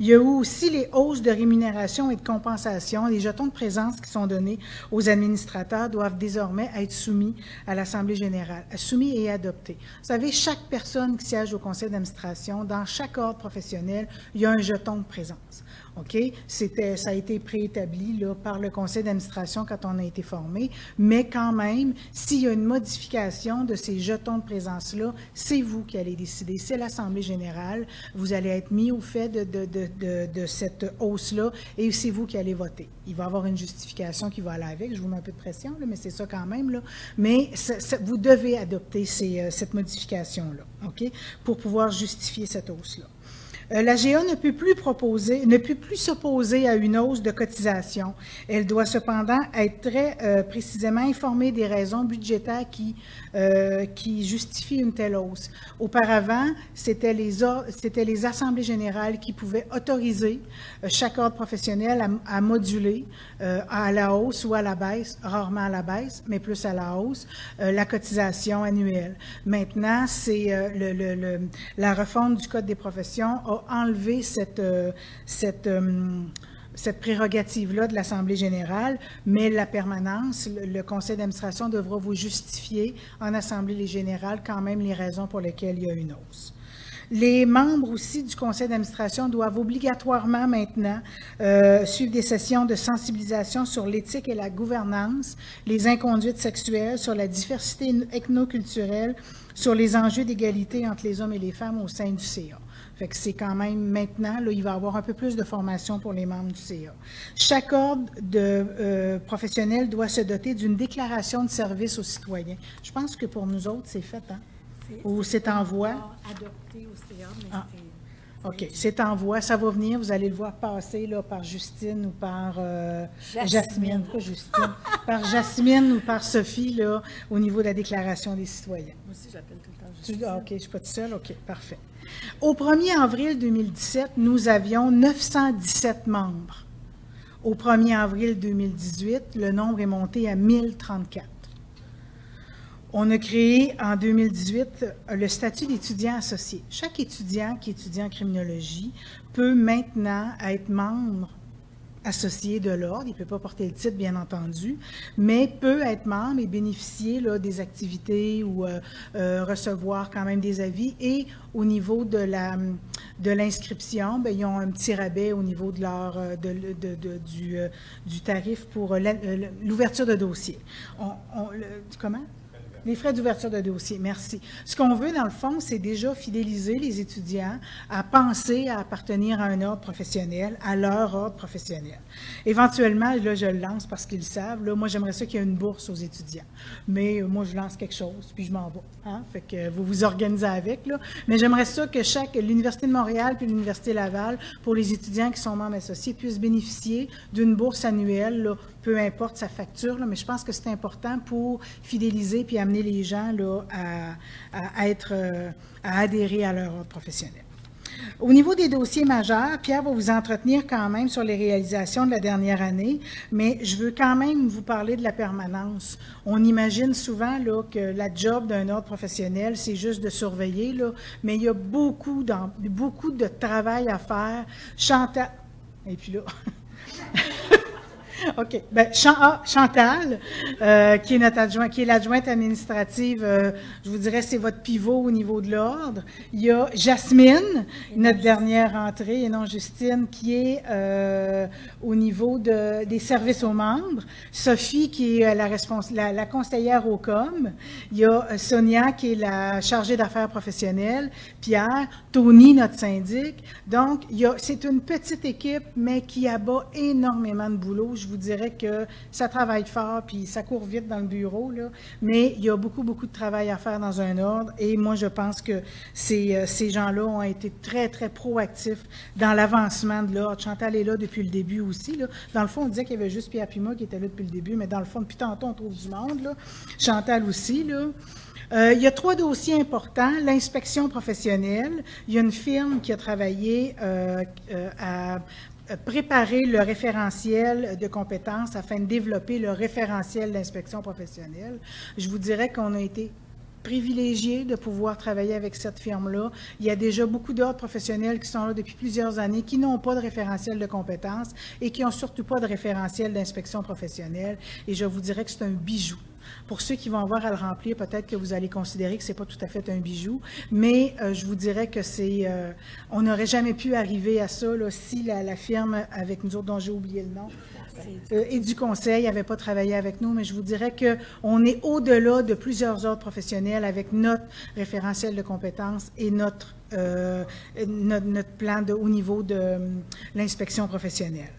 Il y a eu aussi les hausses de rémunération et de compensation. Les jetons de présence qui sont donnés aux administrateurs doivent désormais être soumis à l'Assemblée générale, soumis et adoptés. Vous savez, chaque personne qui siège au conseil d'administration, dans chaque ordre professionnel, il y a un jeton de présence. OK? Ça a été préétabli là, par le conseil d'administration quand on a été formé, mais quand même, s'il y a une modification de ces jetons de présence-là, c'est vous qui allez décider, c'est l'Assemblée générale, vous allez être mis au fait de cette hausse-là et c'est vous qui allez voter. Il va y avoir une justification qui va aller avec, je vous mets un peu de pression, là, mais c'est ça quand même, là. Mais vous devez adopter cette modification-là, OK? Pour pouvoir justifier cette hausse-là. La GA ne peut plus s'opposer à une hausse de cotisation. Elle doit cependant être très précisément informée des raisons budgétaires qui justifient une telle hausse. Auparavant, c'était les assemblées générales qui pouvaient autoriser chaque ordre professionnel à moduler à la hausse ou à la baisse, rarement à la baisse, mais plus à la hausse, la cotisation annuelle. Maintenant, c'est la refonte du Code des professions a enlevé cette prérogative-là de l'Assemblée générale, mais la permanence, le conseil d'administration devra vous justifier en Assemblée générale quand même les raisons pour lesquelles il y a une hausse. Les membres aussi du conseil d'administration doivent obligatoirement maintenant suivre des sessions de sensibilisation sur l'éthique et la gouvernance, les inconduites sexuelles, sur la diversité ethnoculturelle, sur les enjeux d'égalité entre les hommes et les femmes au sein du CA. Fait que c'est quand même maintenant, là, il va y avoir un peu plus de formation pour les membres du CA. Chaque ordre professionnel doit se doter d'une déclaration de service aux citoyens. Je pense que pour nous autres, c'est fait, hein? Ou c'est en voie? Adopté au CA, mais OK, c'est en voie. Ça va venir. Vous allez le voir passer là, par Justine ou par Jasmine. Pas Justine. Par Jasmine ou par Sophie là, au niveau de la déclaration des citoyens. Moi aussi, j'appelle tout le temps Justine. OK, je ne suis pas toute seule. OK, parfait. Au 1er avril 2017, nous avions 917 membres. Au 1er avril 2018, le nombre est monté à 1034. On a créé en 2018 le statut d'étudiant associé. Chaque étudiant qui étudie en criminologie peut maintenant être membre associé de l'ordre. Il ne peut pas porter le titre, bien entendu, mais peut être membre et bénéficier là, des activités ou recevoir quand même des avis. Et au niveau de l'inscription, bien, ils ont un petit rabais au niveau de du tarif pour l'ouverture de dossier. Comment? Les frais d'ouverture de dossier, merci. Ce qu'on veut, dans le fond, c'est déjà fidéliser les étudiants à penser à appartenir à un ordre professionnel, à leur ordre professionnel. Éventuellement, là, je le lance parce qu'ils le savent. Là, moi, j'aimerais ça qu'il y ait une bourse aux étudiants. Mais moi, je lance quelque chose, puis je m'en vais. Hein? Fait que vous vous organisez avec. Là. Mais j'aimerais ça que l'Université de Montréal puis l'Université Laval, pour les étudiants qui sont membres associés, puissent bénéficier d'une bourse annuelle, là, peu importe sa facture, là, mais je pense que c'est important pour fidéliser puis amener les gens là, à adhérer à leur ordre professionnel. Au niveau des dossiers majeurs, Pierre va vous entretenir quand même sur les réalisations de la dernière année, mais je veux quand même vous parler de la permanence. On imagine souvent là, que la job d'un ordre professionnel, c'est juste de surveiller, là, mais il y a beaucoup de travail à faire. Chantal, et puis là... OK. Ben, Chantal, qui est notre adjointe, qui est l'adjointe administrative, je vous dirais, c'est votre pivot au niveau de l'ordre. Il y a Jasmine, notre dernière entrée, et non Justine, qui est au niveau des services aux membres. Sophie, qui est la conseillère au COM. Il y a Sonia, qui est la chargée d'affaires professionnelles. Pierre, Tony, notre syndic. Donc, c'est une petite équipe, mais qui abat énormément de boulot. Je vous dirais que ça travaille fort, puis ça court vite dans le bureau, là, mais il y a beaucoup de travail à faire dans un ordre, et moi, je pense que ces gens-là ont été très, très proactifs dans l'avancement de l'ordre. Chantal est là depuis le début aussi, là. Dans le fond, on disait qu'il y avait juste Pierre puis moi qui était là depuis le début, mais dans le fond, depuis tantôt, on trouve du monde, là. Chantal aussi, là. Il y a 3 dossiers importants. L'inspection professionnelle. Il y a une firme qui a travaillé à préparer le référentiel de compétences afin de développer le référentiel d'inspection professionnelle. Je vous dirais qu'on a été privilégié de pouvoir travailler avec cette firme-là. Il y a déjà beaucoup d'ordres professionnels qui sont là depuis plusieurs années, qui n'ont pas de référentiel de compétences et qui n'ont surtout pas de référentiel d'inspection professionnelle. Et je vous dirais que c'est un bijou. Pour ceux qui vont avoir à le remplir, peut-être que vous allez considérer que ce n'est pas tout à fait un bijou, mais je vous dirais que on n'aurait jamais pu arriver à ça là, si la firme avec nous autres, dont j'ai oublié le nom, et du conseil n'avait pas travaillé avec nous, mais je vous dirais qu'on est au-delà de plusieurs ordres professionnels avec notre référentiel de compétences et notre plan au niveau de l'inspection professionnelle.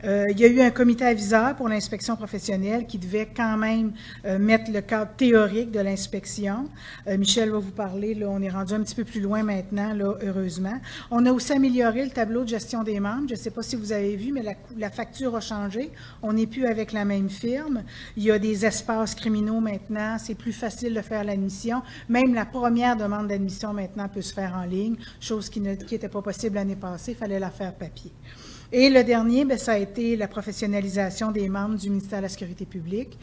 Il y a eu un comité aviseur pour l'inspection professionnelle qui devait quand même mettre le cadre théorique de l'inspection. Michel va vous parler, là, on est rendu un petit peu plus loin maintenant, là, heureusement. On a aussi amélioré le tableau de gestion des membres. Je ne sais pas si vous avez vu, mais la facture a changé. On n'est plus avec la même firme. Il y a des espaces criminaux maintenant. C'est plus facile de faire l'admission. Même la première demande d'admission maintenant peut se faire en ligne, chose qui n'était pas possible l'année passée. Il fallait la faire papier. Et le dernier, bien, ça a été la professionnalisation des membres du ministère de la Sécurité publique.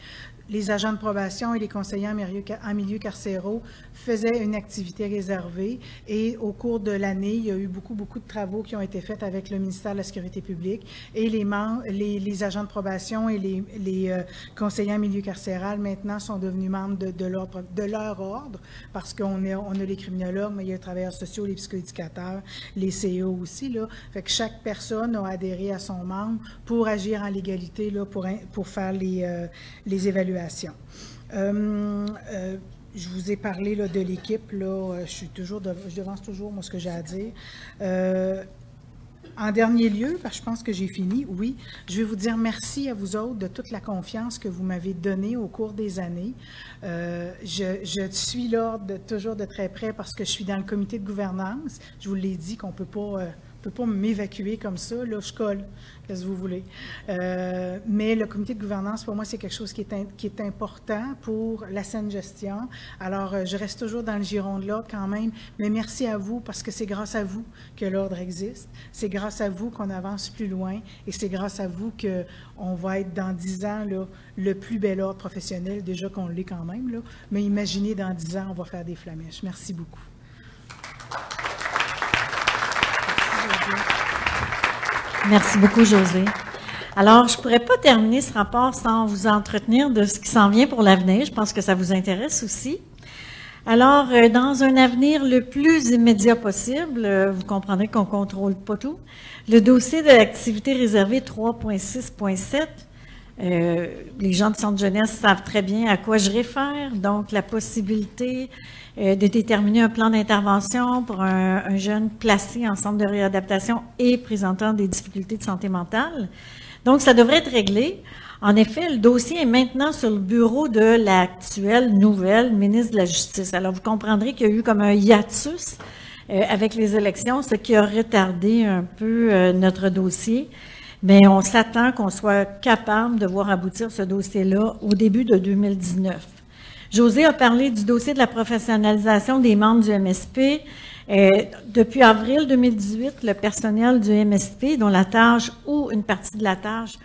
Les agents de probation et les conseillers en milieu carcéraux faisaient une activité réservée et au cours de l'année, il y a eu beaucoup de travaux qui ont été faits avec le ministère de la Sécurité publique et les agents de probation et les conseillers en milieu carcéral maintenant sont devenus membres de leur ordre parce qu'on a les criminologues, mais il y a les travailleurs sociaux, les psychoéducateurs, les CEO aussi, là. Fait que chaque personne a adhéré à son membre pour agir en légalité, là, pour faire les évaluations. Je vous ai parlé là, de l'équipe, là, je devance toujours moi, ce que j'ai à dire. En dernier lieu, parce que je pense que j'ai fini, oui, je vais vous dire merci à vous autres de toute la confiance que vous m'avez donnée au cours des années. Je suis là toujours de très près parce que je suis dans le comité de gouvernance. Je vous l'ai dit qu'on ne peut pas m'évacuer comme ça, là, je colle, qu'est-ce que vous voulez. Mais le comité de gouvernance, pour moi, c'est quelque chose qui est important pour la saine gestion. Alors, je reste toujours dans le giron de l'ordre quand même, mais merci à vous, parce que c'est grâce à vous que l'ordre existe, c'est grâce à vous qu'on avance plus loin, et c'est grâce à vous qu'on va être dans 10 ans, là, le plus bel ordre professionnel, déjà qu'on l'est quand même, là, mais imaginez dans 10 ans, on va faire des flamèches. Merci beaucoup. Merci beaucoup, Josée. Alors, je ne pourrais pas terminer ce rapport sans vous entretenir de ce qui s'en vient pour l'avenir. Je pense que ça vous intéresse aussi. Alors, dans un avenir le plus immédiat possible, vous comprendrez qu'on ne contrôle pas tout, le dossier de l'activité réservée 3.6.7, les gens du Centre jeunesse savent très bien à quoi je réfère, donc la possibilité de déterminer un plan d'intervention pour un jeune placé en centre de réadaptation et présentant des difficultés de santé mentale. Donc, ça devrait être réglé. En effet, le dossier est maintenant sur le bureau de l'actuelle nouvelle ministre de la Justice. Alors, vous comprendrez qu'il y a eu comme un hiatus avec les élections, ce qui a retardé un peu notre dossier. Mais on s'attend qu'on soit capable de voir aboutir ce dossier-là au début de 2019. Josée a parlé du dossier de la professionnalisation des membres du MSP. Depuis avril 2018, le personnel du MSP, dont la tâche ou une partie de la tâche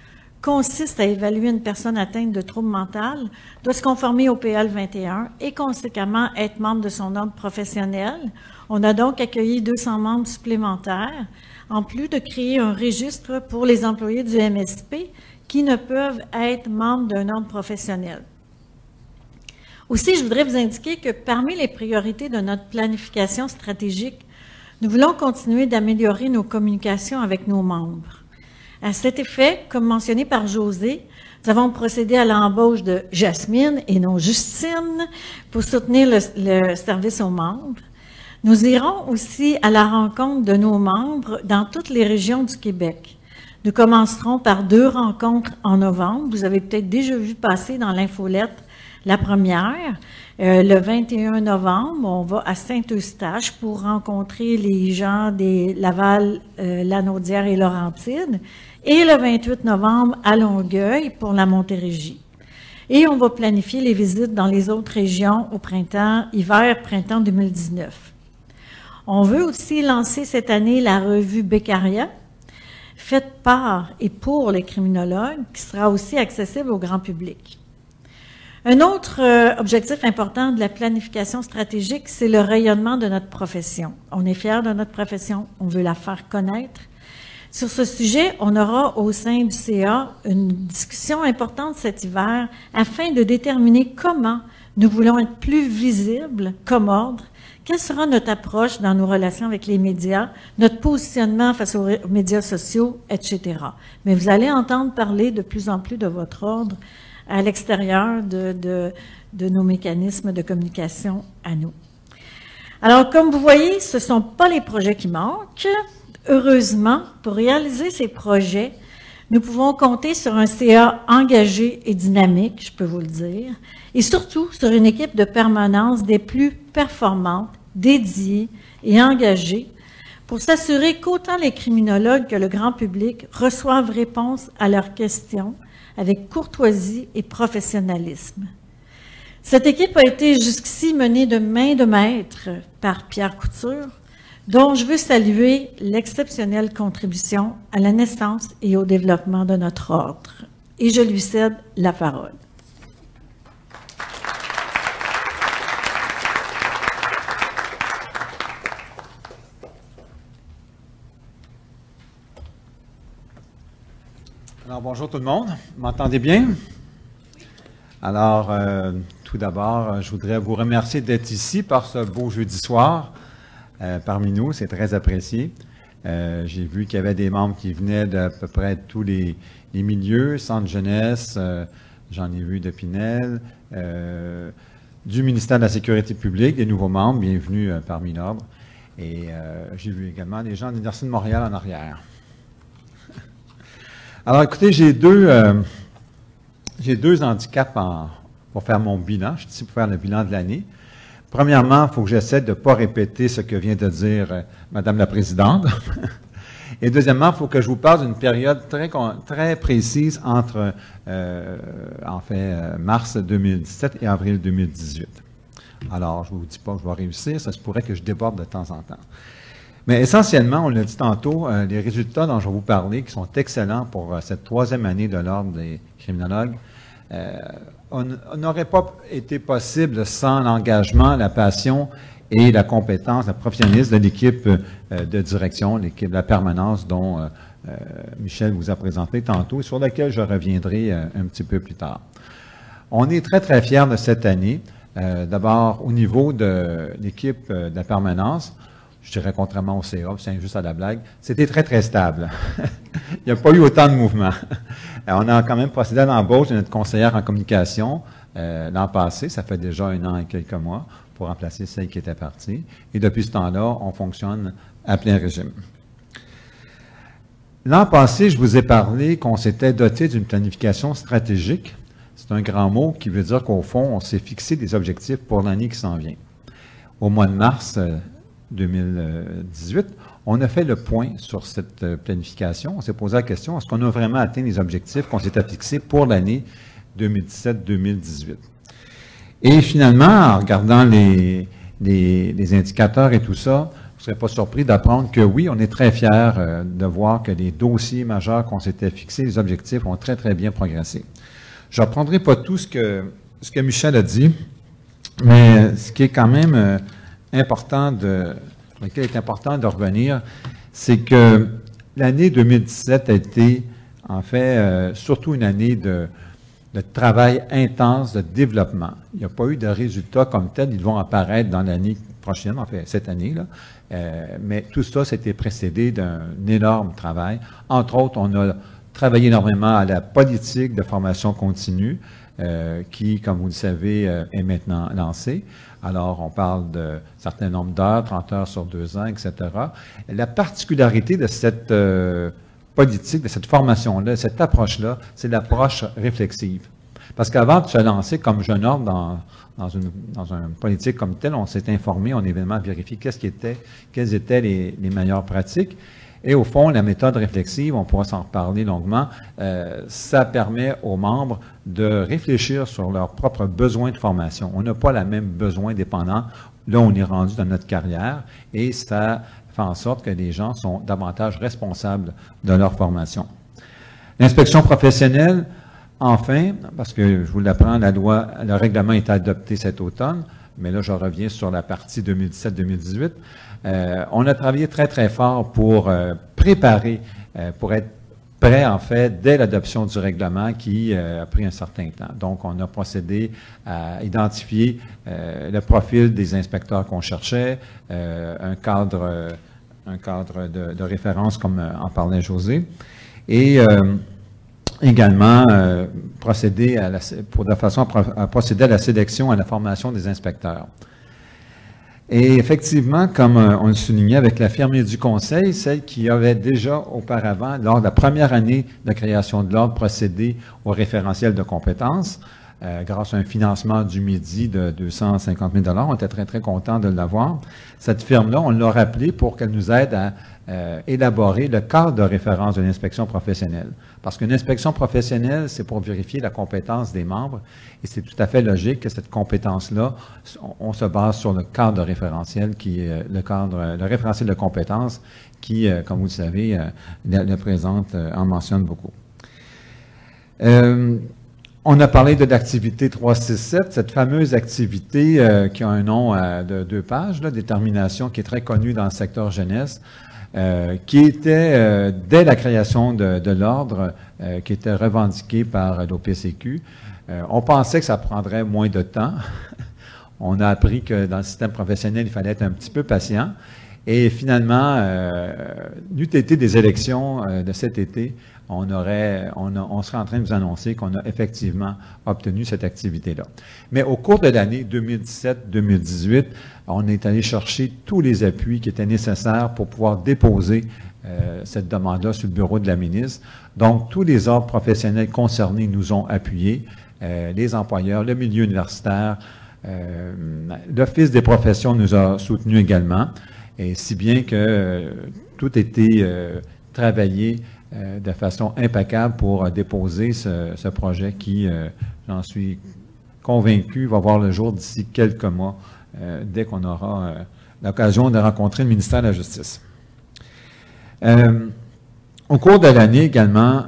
consiste à évaluer une personne atteinte de troubles mentaux, doit se conformer au PL 21 et conséquemment être membre de son ordre professionnel. On a donc accueilli 200 membres supplémentaires, en plus de créer un registre pour les employés du MSP qui ne peuvent être membres d'un ordre professionnel. Aussi, je voudrais vous indiquer que parmi les priorités de notre planification stratégique, nous voulons continuer d'améliorer nos communications avec nos membres. À cet effet, comme mentionné par José, nous avons procédé à l'embauche de Jasmine et non Justine pour soutenir le service aux membres. Nous irons aussi à la rencontre de nos membres dans toutes les régions du Québec. Nous commencerons par 2 rencontres en novembre. Vous avez peut-être déjà vu passer dans l'infolette la première. Le 21 novembre, on va à Saint-Eustache pour rencontrer les gens des Laval, Lanaudière et Laurentides. Et le 28 novembre à Longueuil pour la Montérégie. Et on va planifier les visites dans les autres régions au printemps, hiver-printemps 2019. On veut aussi lancer cette année la revue Beccaria, faite par et pour les criminologues, qui sera aussi accessible au grand public. Un autre objectif important de la planification stratégique, c'est le rayonnement de notre profession. On est fiers de notre profession, on veut la faire connaître. Sur ce sujet, on aura au sein du CA une discussion importante cet hiver afin de déterminer comment nous voulons être plus visibles comme ordre, quelle sera notre approche dans nos relations avec les médias, notre positionnement face aux médias sociaux, etc. Mais vous allez entendre parler de plus en plus de votre ordre à l'extérieur de nos mécanismes de communication à nous. Alors, comme vous voyez, ce ne sont pas les projets qui manquent. Heureusement, pour réaliser ces projets, nous pouvons compter sur un CA engagé et dynamique, je peux vous le dire, et surtout sur une équipe de permanence des plus performantes, dédiées et engagées pour s'assurer qu'autant les criminologues que le grand public reçoivent réponse à leurs questions avec courtoisie et professionnalisme. Cette équipe a été jusqu'ici menée de main de maître par Pierre Couture, dont je veux saluer l'exceptionnelle contribution à la naissance et au développement de notre ordre. Et je lui cède la parole. Alors, bonjour tout le monde. Vous m'entendez bien? Alors, tout d'abord, je voudrais vous remercier d'être ici par ce beau jeudi soir. Parmi nous, c'est très apprécié. J'ai vu qu'il y avait des membres qui venaient d'à peu près tous les milieux, centre jeunesse, j'en ai vu de Pinel, du ministère de la Sécurité publique, des nouveaux membres, bienvenue parmi l'ordre. Et j'ai vu également des gens de l'Université de Montréal en arrière. Alors écoutez, j'ai deux handicaps pour faire mon bilan. Je suis ici pour faire le bilan de l'année. Premièrement, il faut que j'essaie de ne pas répéter ce que vient de dire Madame la Présidente. Et deuxièmement, il faut que je vous parle d'une période très précise entre, mars 2017 et avril 2018. Alors, je ne vous dis pas que je vais réussir, ça se pourrait que je déborde de temps en temps. Mais essentiellement, on l'a dit tantôt, les résultats dont je vais vous parler, qui sont excellents pour cette 3e année de l'Ordre des criminologues, n'aurait pas été possible sans l'engagement, la passion et la compétence, la professionnalisme de l'équipe de direction, l'équipe de la permanence dont Michel vous a présenté tantôt et sur laquelle je reviendrai un petit peu plus tard. On est très, très fiers de cette année. D'abord, au niveau de l'équipe de la permanence, je dirais contrairement au CA, c'est juste à la blague, c'était très, très stable. Il n'y a pas eu autant de mouvements. On a quand même procédé à l'embauche de notre conseillère en communication l'an passé, ça fait déjà 1 an et quelques mois, pour remplacer celle qui était partie. Et depuis ce temps-là, on fonctionne à plein régime. L'an passé, je vous ai parlé qu'on s'était doté d'une planification stratégique. C'est un grand mot qui veut dire qu'au fond, on s'est fixé des objectifs pour l'année qui s'en vient. Au mois de mars 2018, on a fait le point sur cette planification. On s'est posé la question, est-ce qu'on a vraiment atteint les objectifs qu'on s'était fixés pour l'année 2017-2018? Et finalement, en regardant les indicateurs et tout ça, ne serez pas surpris d'apprendre que oui, on est très fiers de voir que les dossiers majeurs qu'on s'était fixés, les objectifs ont très, très bien progressé. Je ne reprendrai pas tout ce que Michel a dit, mais ce qui est quand même important sur lequel il est important de revenir, c'est que l'année 2017 a été, en fait, surtout une année de travail intense, de développement. Il n'y a pas eu de résultats comme tels, ils vont apparaître dans l'année prochaine, en fait, cette année, là. Mais tout ça, c'était précédé d'un énorme travail. Entre autres, on a travaillé énormément à la politique de formation continue, qui, comme vous le savez, est maintenant lancée. Alors, on parle de certain nombre d'heures, 30 heures sur 2 ans, etc. La particularité de cette politique, de cette formation-là, cette approche-là, c'est l'approche réflexive. Parce qu'avant de se lancer comme jeune ordre dans une politique comme telle, on s'est informé, on a évidemment vérifié quelles étaient les meilleures pratiques. Et au fond, la méthode réflexive, on pourra s'en reparler longuement, ça permet aux membres de réfléchir sur leurs propres besoins de formation. On n'a pas la même besoin dépendant là où on est rendu dans notre carrière et ça fait en sorte que les gens sont davantage responsables de leur formation. L'inspection professionnelle, enfin, parce que je vous l'apprends, le règlement est adopté cet automne, mais là, je reviens sur la partie 2017-2018. On a travaillé très, très fort pour préparer, pour être prêt, en fait, dès l'adoption du règlement qui a pris un certain temps. Donc, on a procédé à identifier le profil des inspecteurs qu'on cherchait, un cadre de référence, comme en parlait José, et également procéder à procéder à la sélection, à la formation des inspecteurs. Et effectivement, comme on le soulignait avec la firme du Conseil, celle qui avait déjà auparavant, lors de la première année de création de l'ordre, procédé au référentiel de compétences, grâce à un financement du Midi de 250 000 $. On était très, très contents de l'avoir. Cette firme-là, on l'a rappelée pour qu'elle nous aide à élaborer le cadre de référence de l'inspection professionnelle. Parce qu'une inspection professionnelle, c'est pour vérifier la compétence des membres, et c'est tout à fait logique que cette compétence-là, on se base sur le cadre de référentiel, qui est le référentiel de compétences, qui, comme vous le savez, le présente, en mentionne beaucoup. On a parlé de l'activité 367, cette fameuse activité qui a un nom de 2 pages, là, détermination, qui est très connue dans le secteur jeunesse, qui était, dès la création de l'ordre, qui était revendiquée par l'OPCQ. On pensait que ça prendrait moins de temps. On a appris que dans le système professionnel, il fallait être un petit peu patient. Et finalement, n'eût été des élections de cet été, on serait en train de vous annoncer qu'on a effectivement obtenu cette activité-là. Mais au cours de l'année 2017-2018, on est allé chercher tous les appuis qui étaient nécessaires pour pouvoir déposer cette demande-là sur le bureau de la ministre. Donc, tous les ordres professionnels concernés nous ont appuyés, les employeurs, le milieu universitaire, l'Office des professions nous a soutenus également, et si bien que tout a été travaillé de façon impeccable pour déposer ce projet qui, j'en suis convaincu, va voir le jour d'ici quelques mois, dès qu'on aura l'occasion de rencontrer le ministère de la Justice. Au cours de l'année également,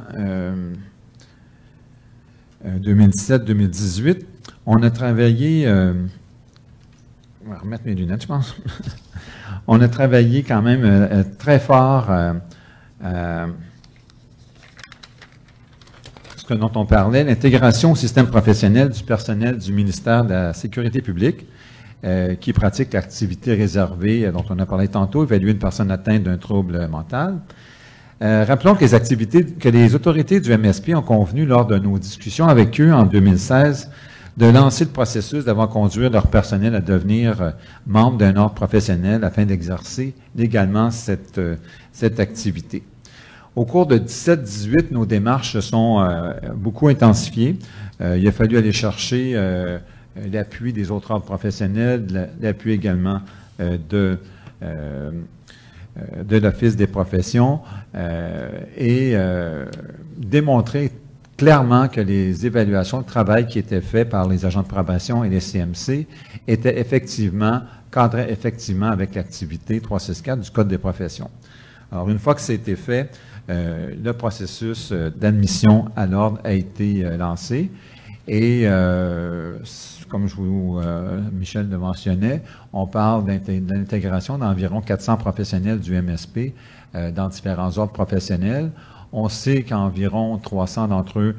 2017-2018, on a travaillé, on va remettre mes lunettes, je pense. On a travaillé quand même très fort ce dont on parlait, l'intégration au système professionnel du personnel du ministère de la Sécurité publique qui pratique l'activité réservée dont on a parlé tantôt, évaluer une personne atteinte d'un trouble mental. Rappelons que les autorités du MSP ont convenu lors de nos discussions avec eux en 2016 de lancer le processus d'avant-conduire leur personnel à devenir membre d'un ordre professionnel afin d'exercer légalement cette activité. Au cours de 17-18, nos démarches se sont beaucoup intensifiées. Il a fallu aller chercher l'appui des autres ordres professionnels, l'appui également de l'Office des professions et démontrer clairement que les évaluations de travail qui étaient faites par les agents de probation et les CMC étaient effectivement cadrait effectivement avec l'activité 364 du Code des professions. Alors, une fois que c'était fait, le processus d'admission à l'ordre a été lancé et, comme Michel le mentionnait, on parle de l'intégration d'environ 400 professionnels du MSP dans différents ordres professionnels. On sait qu'environ 300 d'entre eux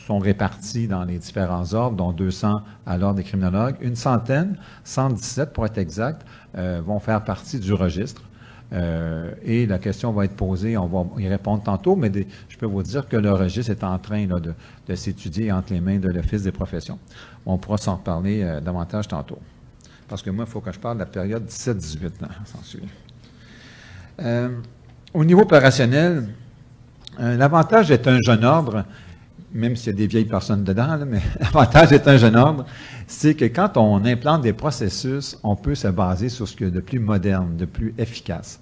sont répartis dans les différents ordres, dont 200 à l'ordre des criminologues. Une centaine, 117 pour être exact, vont faire partie du registre. Et la question va être posée, on va y répondre tantôt, mais je peux vous dire que le registre est en train là, de s'étudier entre les mains de l'Office des professions. On pourra s'en reparler davantage tantôt. Parce que moi, il faut que je parle de la période 17-18 ans, s'en souvient. Au niveau opérationnel, l'avantage d'être un jeune ordre, même s'il y a des vieilles personnes dedans, là, mais l'avantage d'être un jeune ordre, c'est que quand on implante des processus, on peut se baser sur ce qu'il y a de plus moderne, de plus efficace.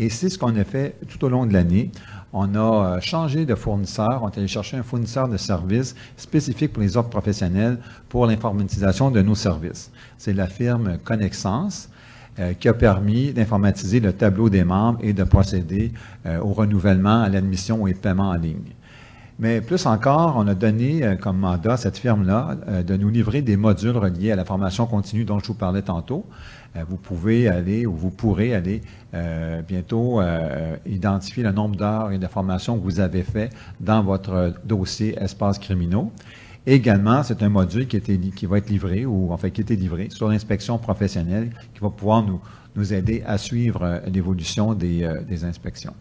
Et c'est ce qu'on a fait tout au long de l'année. On a changé de fournisseur, on est allé chercher un fournisseur de services spécifique pour les ordres professionnels pour l'informatisation de nos services. C'est la firme Connexence qui a permis d'informatiser le tableau des membres et de procéder au renouvellement, à l'admission et au paiement en ligne. Mais plus encore, on a donné comme mandat à cette firme-là de nous livrer des modules reliés à la formation continue dont je vous parlais tantôt. Vous pouvez aller ou vous pourrez aller bientôt identifier le nombre d'heures et de formations que vous avez fait dans votre dossier espaces criminaux. Et également, c'est un module qui va être livré, ou en fait qui a été livré sur l'inspection professionnelle, qui va pouvoir nous aider à suivre l'évolution des inspections.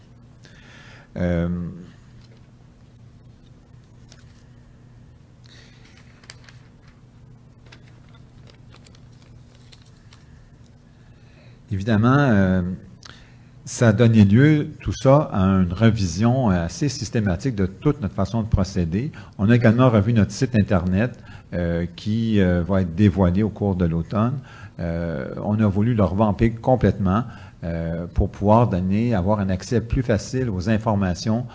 Évidemment, ça a donné lieu, tout ça, à une revision assez systématique de toute notre façon de procéder. On a également revu notre site Internet qui va être dévoilé au cours de l'automne. On a voulu le revamper complètement pour pouvoir avoir un accès plus facile aux informations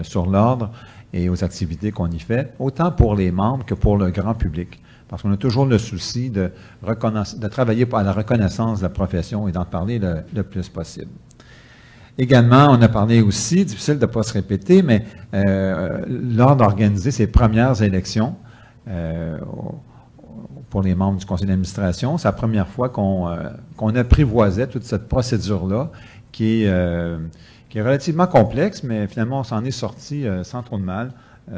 sur l'ordre et aux activités qu'on y fait, autant pour les membres que pour le grand public. Parce qu'on a toujours le souci de travailler à la reconnaissance de la profession et d'en parler le plus possible. Également, on a parlé aussi, difficile de ne pas se répéter, mais l'ordre d'organiser ses premières élections pour les membres du conseil d'administration, c'est la première fois qu'on apprivoisait toute cette procédure-là qui est relativement complexe, mais finalement, on s'en est sorti sans trop de mal.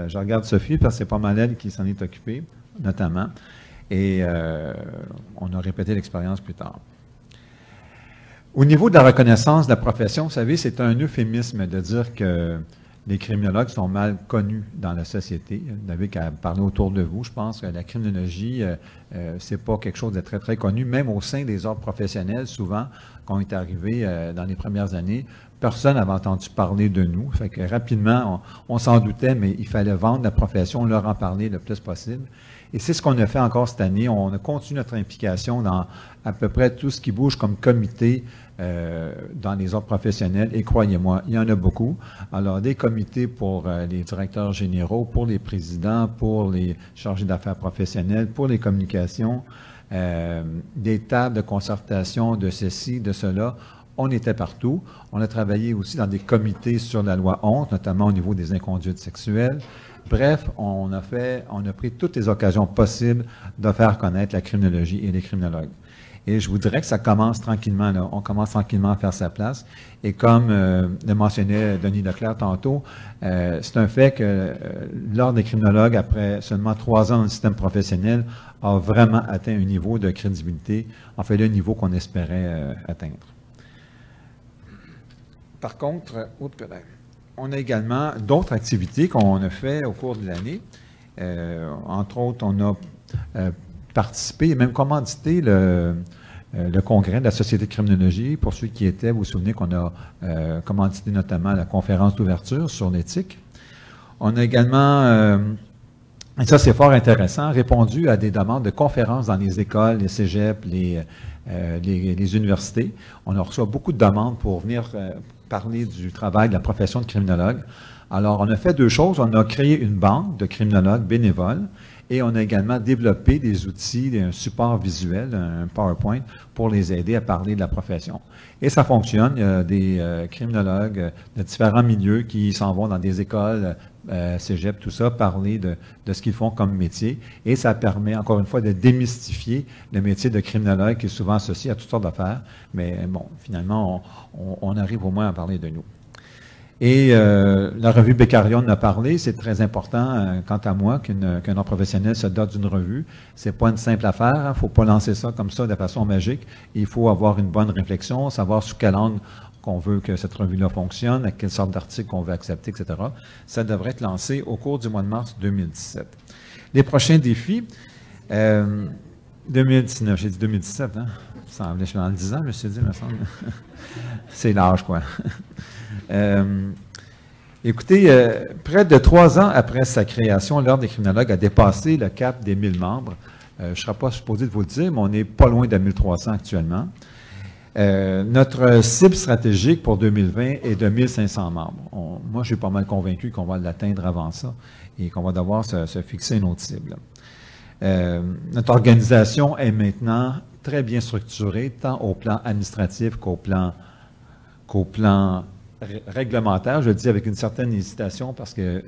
Je regarde Sophie, parce que c'est pas mal elle qui s'en est occupée, notamment, et on a répété l'expérience plus tard. Au niveau de la reconnaissance de la profession, vous savez, c'est un euphémisme de dire que les criminologues sont mal connus dans la société. Vous n'avez qu'à parler autour de vous. Je pense que la criminologie, c'est pas quelque chose de très, très connu, même au sein des ordres professionnels, souvent, quand on est arrivé dans les premières années, personne n'avait entendu parler de nous. Fait que rapidement, on s'en doutait, mais il fallait vendre la profession, leur en parler le plus possible. Et c'est ce qu'on a fait encore cette année. On a continué notre implication dans à peu près tout ce qui bouge comme comité dans les ordres professionnels. Et croyez-moi, il y en a beaucoup. Alors, des comités pour les directeurs généraux, pour les présidents, pour les chargés d'affaires professionnelles, pour les communications, des tables de concertation de ceci, de cela. On était partout. On a travaillé aussi dans des comités sur la loi 11, notamment au niveau des inconduites sexuelles. Bref, on a pris toutes les occasions possibles de faire connaître la criminologie et les criminologues. Et je vous dirais que ça commence tranquillement, là. On commence tranquillement à faire sa place. Et comme le mentionnait Denis Leclerc tantôt, c'est un fait que l'Ordre des criminologues, après seulement 3 ans dans le système professionnel, a vraiment atteint un niveau de crédibilité, en fait, le niveau qu'on espérait atteindre. Par contre, on a également d'autres activités qu'on a fait au cours de l'année. Entre autres, on a participé et même commandité le congrès de la Société de criminologie. Pour ceux qui étaient, vous vous souvenez qu'on a commandité notamment la conférence d'ouverture sur l'éthique. On a également, et ça c'est fort intéressant, répondu à des demandes de conférences dans les écoles, les cégeps, les universités. On a reçu beaucoup de demandes pour venir parler du travail de la profession de criminologue. Alors, on a fait deux choses. On a créé une banque de criminologues bénévoles et on a également développé des outils, un support visuel, un PowerPoint, pour les aider à parler de la profession. Et ça fonctionne. Il y a des criminologues de différents milieux qui s'en vont dans des écoles, cégep, tout ça, parler de ce qu'ils font comme métier. Et ça permet, encore une fois, de démystifier le métier de criminologue qui est souvent associé à toutes sortes d'affaires. Mais bon, finalement, on arrive au moins à parler de nous. Et la revue Beccarion en a parlé, c'est très important, quant à moi, qu'un ordre professionnel se dote d'une revue. C'est pas une simple affaire, il ne faut pas lancer ça comme ça de façon magique. Il faut avoir une bonne réflexion, savoir sous quel angle qu'on veut que cette revue-là fonctionne, à quelle sorte d'article qu'on veut accepter, etc. Ça devrait être lancé au cours du mois de mars 2017. Les prochains défis, 2019, j'ai dit 2017, hein? Ça semblait, je suis dans le 10 ans, je me suis dit, me semble. C'est l'âge, quoi. Écoutez, près de 3 ans après sa création, l'Ordre des criminologues a dépassé le cap des 1000 membres. Je ne serais pas supposé de vous le dire, mais on n'est pas loin de 1300 actuellement. Notre cible stratégique pour 2020 est de 1500 membres. Moi, je suis pas mal convaincu qu'on va l'atteindre avant ça et qu'on va devoir se fixer une autre cible. Notre organisation est maintenant très bien structurée, tant au plan administratif qu'au plan réglementaire. Je le dis avec une certaine hésitation parce que,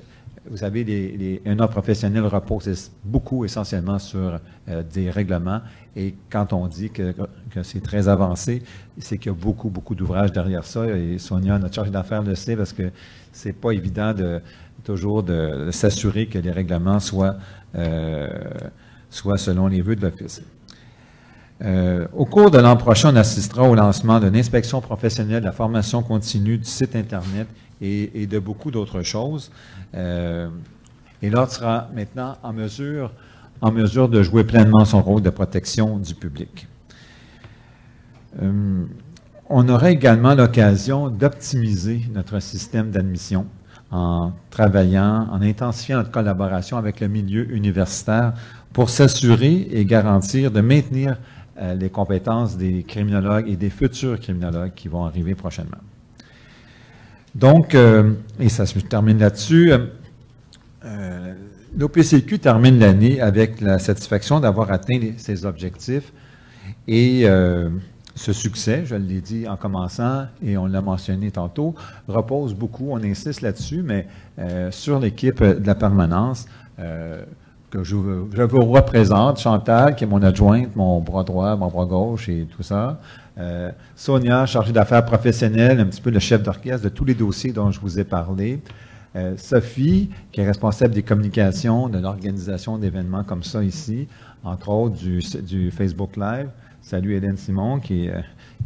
vous savez, un ordre professionnel repose beaucoup essentiellement sur des règlements. Et quand on dit que c'est très avancé, c'est qu'il y a beaucoup, beaucoup d'ouvrages derrière ça. Et Sonia, notre chargée d'affaires, le sait parce que c'est pas évident toujours de s'assurer que les règlements soient selon les vœux de l'Office. Au cours de l'an prochain, on assistera au lancement d'une inspection professionnelle de la formation continue du site Internet et de beaucoup d'autres choses. Et l'Ordre sera maintenant en mesure de jouer pleinement son rôle de protection du public. On aura également l'occasion d'optimiser notre système d'admission en travaillant, en intensifiant notre collaboration avec le milieu universitaire pour s'assurer et garantir de maintenir les compétences des criminologues et des futurs criminologues qui vont arriver prochainement. Donc, et ça se termine là-dessus, l'OPCQ termine l'année avec la satisfaction d'avoir atteint ses objectifs et ce succès, je l'ai dit en commençant et on l'a mentionné tantôt, repose beaucoup, on insiste là-dessus, mais sur l'équipe de la permanence, que je vous représente, Chantal, qui est mon adjointe, mon bras droit, mon bras gauche et tout ça. Sonia, chargée d'affaires professionnelles, un petit peu le chef d'orchestre de tous les dossiers dont je vous ai parlé. Sophie, qui est responsable des communications, de l'organisation d'événements comme ça ici, entre autres du Facebook Live. Salut Hélène Simon, qui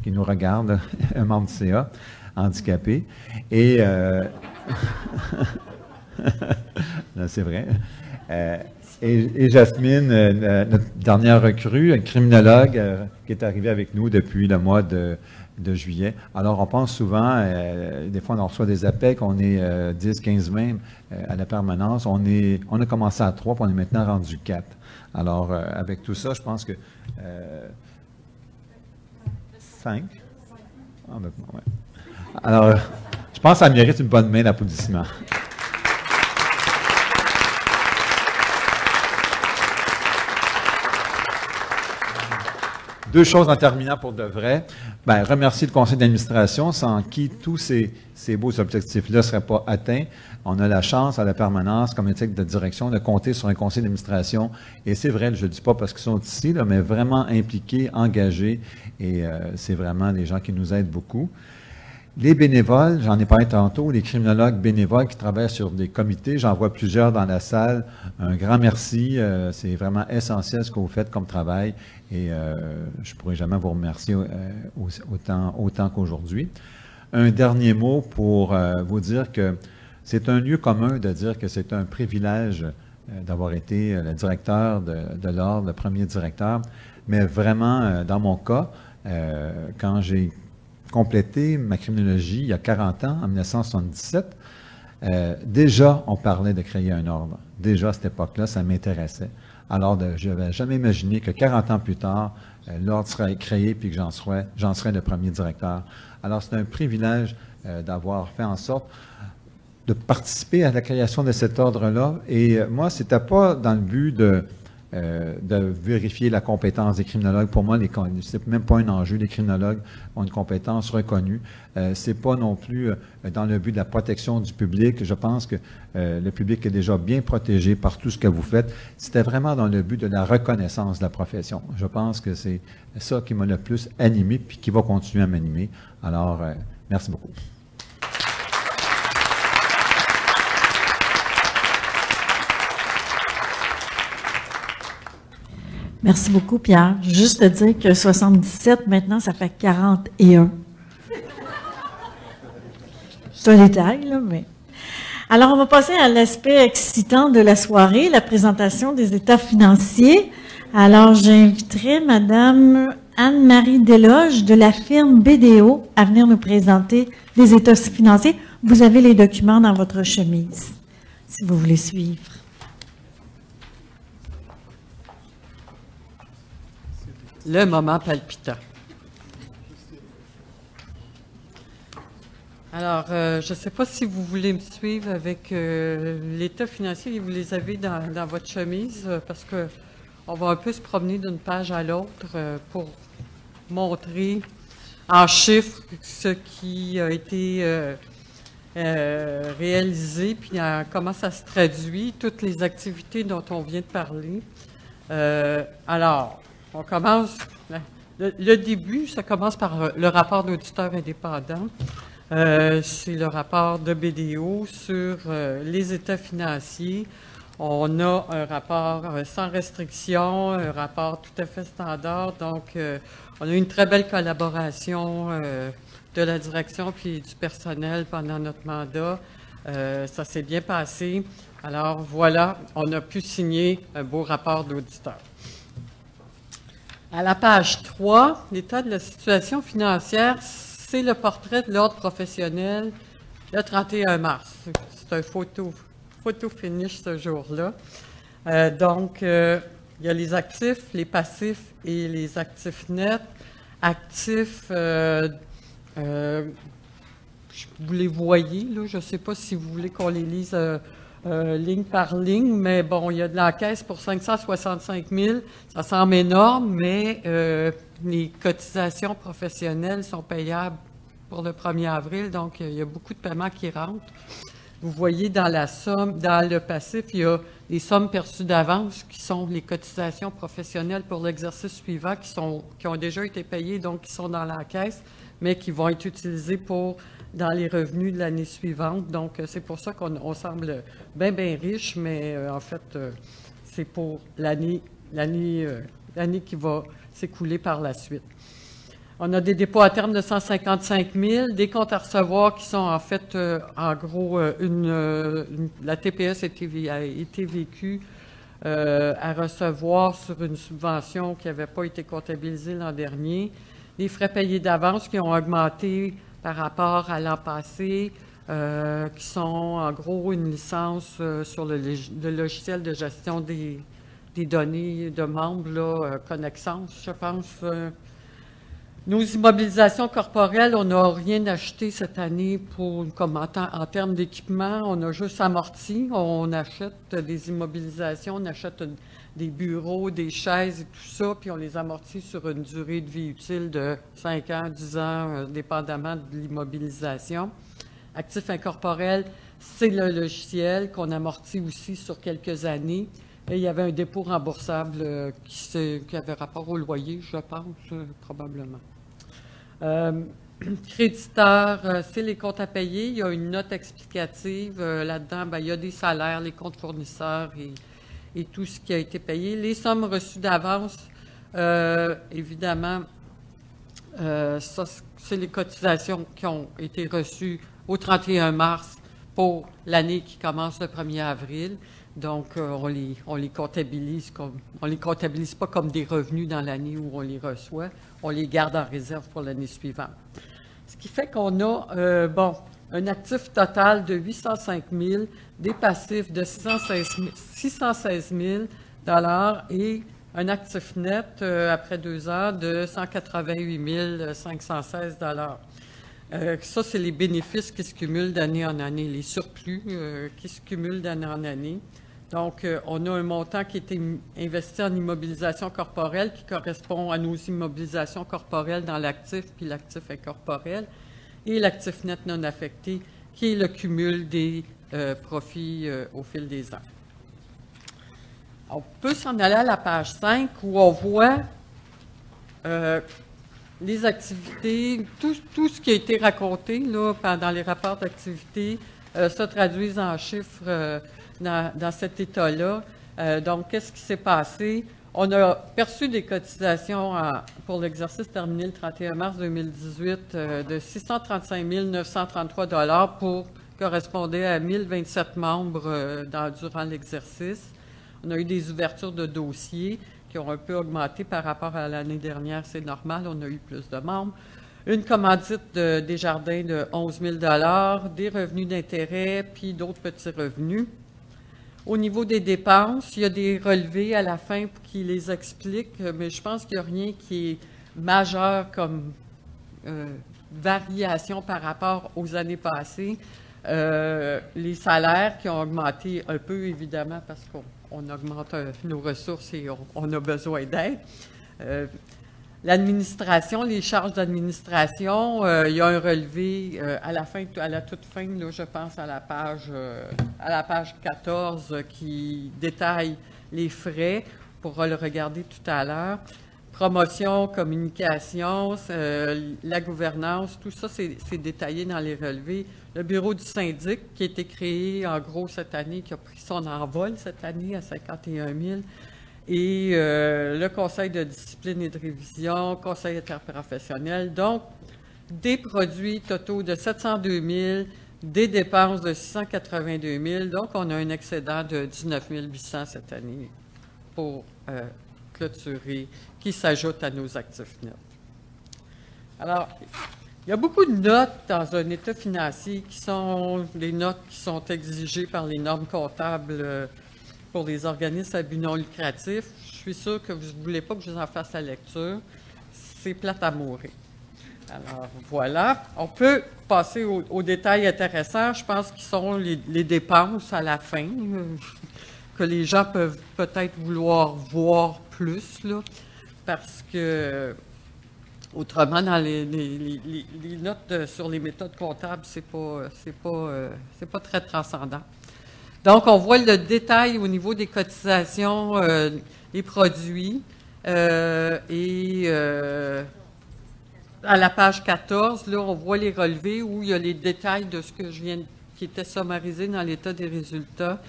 nous regarde, un membre du CA, handicapé. Et c'est vrai. Et Jasmine, notre dernière recrue, un criminologue qui est arrivé avec nous depuis le mois de juillet. Alors, on pense souvent, des fois on reçoit des appels qu'on est 10, 15 même à la permanence. On a commencé à 3, puis on est maintenant rendu 4. Alors, avec tout ça, je pense que 5. Ah, ben, ouais. Alors, je pense que ça mérite une bonne main d'applaudissement. Deux choses en terminant pour de vrai. Ben, remercier le conseil d'administration, sans qui tous ces beaux objectifs-là ne seraient pas atteints. On a la chance à la permanence, comme éthique de direction, de compter sur un conseil d'administration. Et c'est vrai, je ne le dis pas parce qu'ils sont ici, là, mais vraiment impliqués, engagés. Et c'est vraiment des gens qui nous aident beaucoup. Les bénévoles, j'en ai parlé tantôt, les criminologues bénévoles qui travaillent sur des comités, j'en vois plusieurs dans la salle. Un grand merci, c'est vraiment essentiel ce que vous faites comme travail et je ne pourrai jamais vous remercier autant qu'aujourd'hui. Un dernier mot pour vous dire que c'est un lieu commun de dire que c'est un privilège d'avoir été le directeur de l'Ordre, le premier directeur, mais vraiment, dans mon cas, quand j'ai complété ma criminologie il y a 40 ans, en 1977, déjà on parlait de créer un ordre. Déjà à cette époque-là, ça m'intéressait. Alors, je n'avais jamais imaginé que 40 ans plus tard, l'ordre serait créé puis que j'en serais le premier directeur. Alors, c'est un privilège d'avoir fait en sorte, participer à la création de cet ordre-là. Et moi, c'était pas dans le but de vérifier la compétence des criminologues. Pour moi, c'est même pas un enjeu. Les criminologues ont une compétence reconnue. C'est pas non plus dans le but de la protection du public. Je pense que le public est déjà bien protégé par tout ce que vous faites. C'était vraiment dans le but de la reconnaissance de la profession. Je pense que c'est ça qui m'a le plus animé puis qui va continuer à m'animer. Alors, merci beaucoup. Merci beaucoup, Pierre. Juste te dire que 77, maintenant, ça fait 41. C'est un détail, là, mais... Alors, on va passer à l'aspect excitant de la soirée, la présentation des états financiers. Alors, j'inviterai Madame Anne-Marie Desloges de la firme BDO à venir nous présenter les états financiers. Vous avez les documents dans votre chemise, si vous voulez suivre. Le moment palpitant. Alors, je ne sais pas si vous voulez me suivre avec l'état financier, vous les avez dans votre chemise, parce que on va un peu se promener d'une page à l'autre pour montrer en chiffres ce qui a été réalisé, puis comment ça se traduit, toutes les activités dont on vient de parler. Alors, on commence, le début, ça commence par le rapport d'auditeur indépendant. C'est le rapport de BDO sur les états financiers. On a un rapport sans restriction, un rapport tout à fait standard. Donc, on a eu une très belle collaboration de la direction puis du personnel pendant notre mandat. Ça s'est bien passé. Alors, voilà, on a pu signer un beau rapport d'auditeur. À la page 3, l'état de la situation financière, c'est le portrait de l'ordre professionnel le 31 mars. C'est un photo finish ce jour-là. Donc, il y a les actifs, les passifs et les actifs nets. Actifs, vous les voyez, là, je ne sais pas si vous voulez qu'on les lise ligne par ligne, mais bon, il y a de l'encaisse pour 565 000, ça semble énorme, mais les cotisations professionnelles sont payables pour le 1er avril, donc il y a beaucoup de paiements qui rentrent. Vous voyez dans la somme, dans le passif, il y a les sommes perçues d'avance qui sont les cotisations professionnelles pour l'exercice suivant qui ont déjà été payées, donc qui sont dans l'encaisse, mais qui vont être utilisées dans les revenus de l'année suivante. Donc, c'est pour ça qu'on semble bien riche, mais en fait, c'est pour l'année qui va s'écouler par la suite. On a des dépôts à terme de 155 000, des comptes à recevoir qui sont en fait, en gros, la TPS a été vécue à recevoir sur une subvention qui n'avait pas été comptabilisée l'an dernier. Les frais payés d'avance qui ont augmenté par rapport à l'an passé, qui sont en gros une licence sur le logiciel de gestion des données de membres, là, Connexence, je pense. Nos immobilisations corporelles, on n'a rien acheté cette année en termes d'équipement, on a juste amorti, on achète des immobilisations, on achète des bureaux, des chaises et tout ça, puis on les amortit sur une durée de vie utile de 5 ans, 10 ans, dépendamment de l'immobilisation. Actifs incorporels, c'est le logiciel qu'on amortit aussi sur quelques années. Et il y avait un dépôt remboursable qui avait rapport au loyer, je pense, probablement. Créditeurs, c'est les comptes à payer. Il y a une note explicative. Là-dedans, il y a des salaires, les comptes fournisseurs et tout ce qui a été payé. Les sommes reçues d'avance, évidemment, ça, c'est les cotisations qui ont été reçues au 31 mars pour l'année qui commence le 1er avril. Donc, on les comptabilise pas comme des revenus dans l'année où on les reçoit. On les garde en réserve pour l'année suivante. Ce qui fait qu'on a, un actif total de 805 000, des passifs de 616 000 et un actif net, après 2 ans, de 188 516 . Ça, c'est les bénéfices qui se cumulent d'année en année, les surplus qui se cumulent d'année en année. Donc, on a un montant qui a été investi en immobilisation corporelle qui correspond à nos immobilisations corporelles dans l'actif puis l'actif incorporel et l'actif net non affecté qui est le cumul des profits au fil des ans. On peut s'en aller à la page 5 où on voit les activités, tout ce qui a été raconté là, pendant les rapports d'activité se traduisent en chiffres dans cet état-là. Donc, qu'est-ce qui s'est passé? On a perçu des cotisations pour l'exercice terminé le 31 mars 2018 de 635 933 $ pour correspondre à 1027 membres durant l'exercice. On a eu des ouvertures de dossiers qui ont un peu augmenté par rapport à l'année dernière, c'est normal, on a eu plus de membres. Une commandite des jardins de 11 000 $, des revenus d'intérêt, puis d'autres petits revenus. Au niveau des dépenses, il y a des relevés à la fin qui les expliquent, mais je pense qu'il n'y a rien qui est majeur comme variation par rapport aux années passées. Les salaires qui ont augmenté un peu, évidemment, parce qu'on augmente nos ressources et on a besoin d'aide. L'administration, les charges d'administration, il y a un relevé à la toute fin, là, je pense à la page 14 qui détaille les frais. On pourra le regarder tout à l'heure. Promotion, communication, la gouvernance, tout ça, c'est détaillé dans les relevés. Le bureau du syndic qui a été créé en gros cette année, qui a pris son envol cette année à 51 000. Et le conseil de discipline et de révision, conseil interprofessionnel. Donc, des produits totaux de 702 000, des dépenses de 682 000. Donc, on a un excédent de 19 800 cette année pour clôturer, qui s'ajoute à nos actifs nets. Alors, il y a beaucoup de notes dans un état financier qui sont des notes qui sont exigées par les normes comptables pour les organismes à but non lucratif. Je suis sûre que vous ne voulez pas que je vous en fasse la lecture. C'est plate à mourir. Alors, voilà. On peut passer aux détails intéressants. Je pense qu'ils sont les dépenses à la fin, que les gens peuvent peut-être vouloir voir plus, là, parce que autrement, dans les notes sur les méthodes comptables, c'est pas très transcendant. Donc, on voit le détail au niveau des cotisations, des produits, et à la page 14, là, on voit les relevés où il y a les détails de ce que qui était summarisé dans l'état des résultats.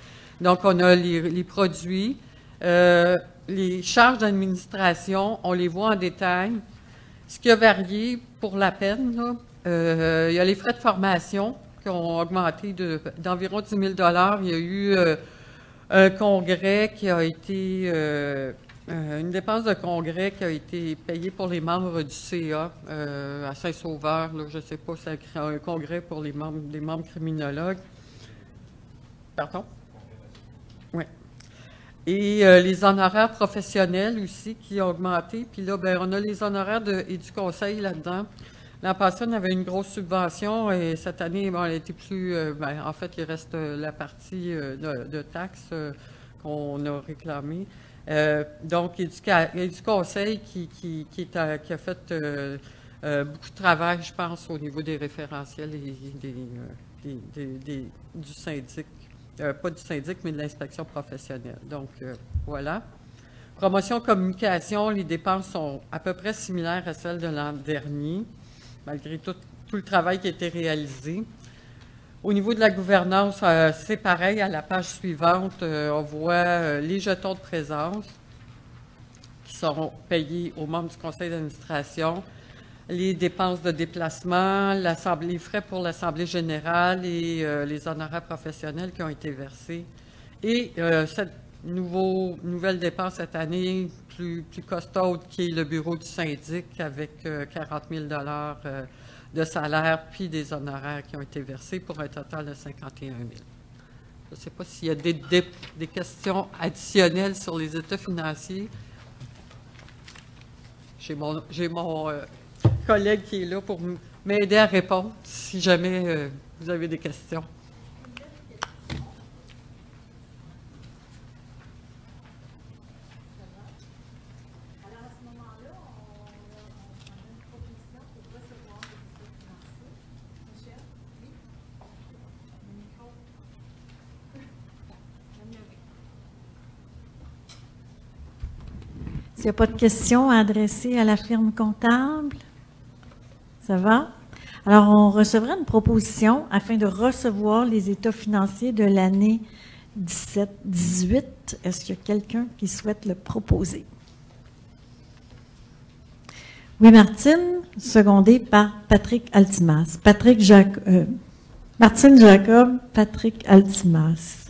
Donc, on a les produits, les charges d'administration, on les voit en détail. Ce qui a varié pour la peine, là, il y a les frais de formation qui ont augmenté d'environ 10 000 $. Il y a eu un congrès qui a été, une dépense de congrès qui a été payée pour les membres du CA à Saint-Sauveur. Là, je ne sais pas, c'est un congrès pour les membres criminologues. Pardon? Oui. Et les honoraires professionnels aussi qui ont augmenté. Puis là, ben, on a les honoraires et du conseil là-dedans. L'an passé, on avait une grosse subvention et cette année, bon, elle a été plus... en fait, il reste la partie de taxes qu'on a réclamée. Donc, et du conseil qui a fait beaucoup de travail, je pense, au niveau des référentiels et du syndic. Pas du syndic, mais de l'inspection professionnelle. Donc, voilà. Promotion, communication, les dépenses sont à peu près similaires à celles de l'an dernier, malgré tout le travail qui a été réalisé. Au niveau de la gouvernance, c'est pareil. À la page suivante, on voit les jetons de présence qui seront payés aux membres du conseil d'administration, les dépenses de déplacement, les frais pour l'Assemblée générale et les honoraires professionnels qui ont été versés. Et cette nouvelle dépense cette année, plus costaude, qui est le bureau du syndic avec 40 000 $ de salaire, puis des honoraires qui ont été versés pour un total de 51 000. Je ne sais pas s'il y a des questions additionnelles sur les états financiers. J'ai mon collègue qui est là pour m'aider à répondre si jamais vous avez des questions. S'il n'y a pas de questions à adresser à la firme comptable, ça va? Alors, on recevra une proposition afin de recevoir les états financiers de l'année 17-18. Est-ce qu'il y a quelqu'un qui souhaite le proposer? Oui, Martine, secondée par Patrick Altimas. Martine Jacob, Patrick Altimas.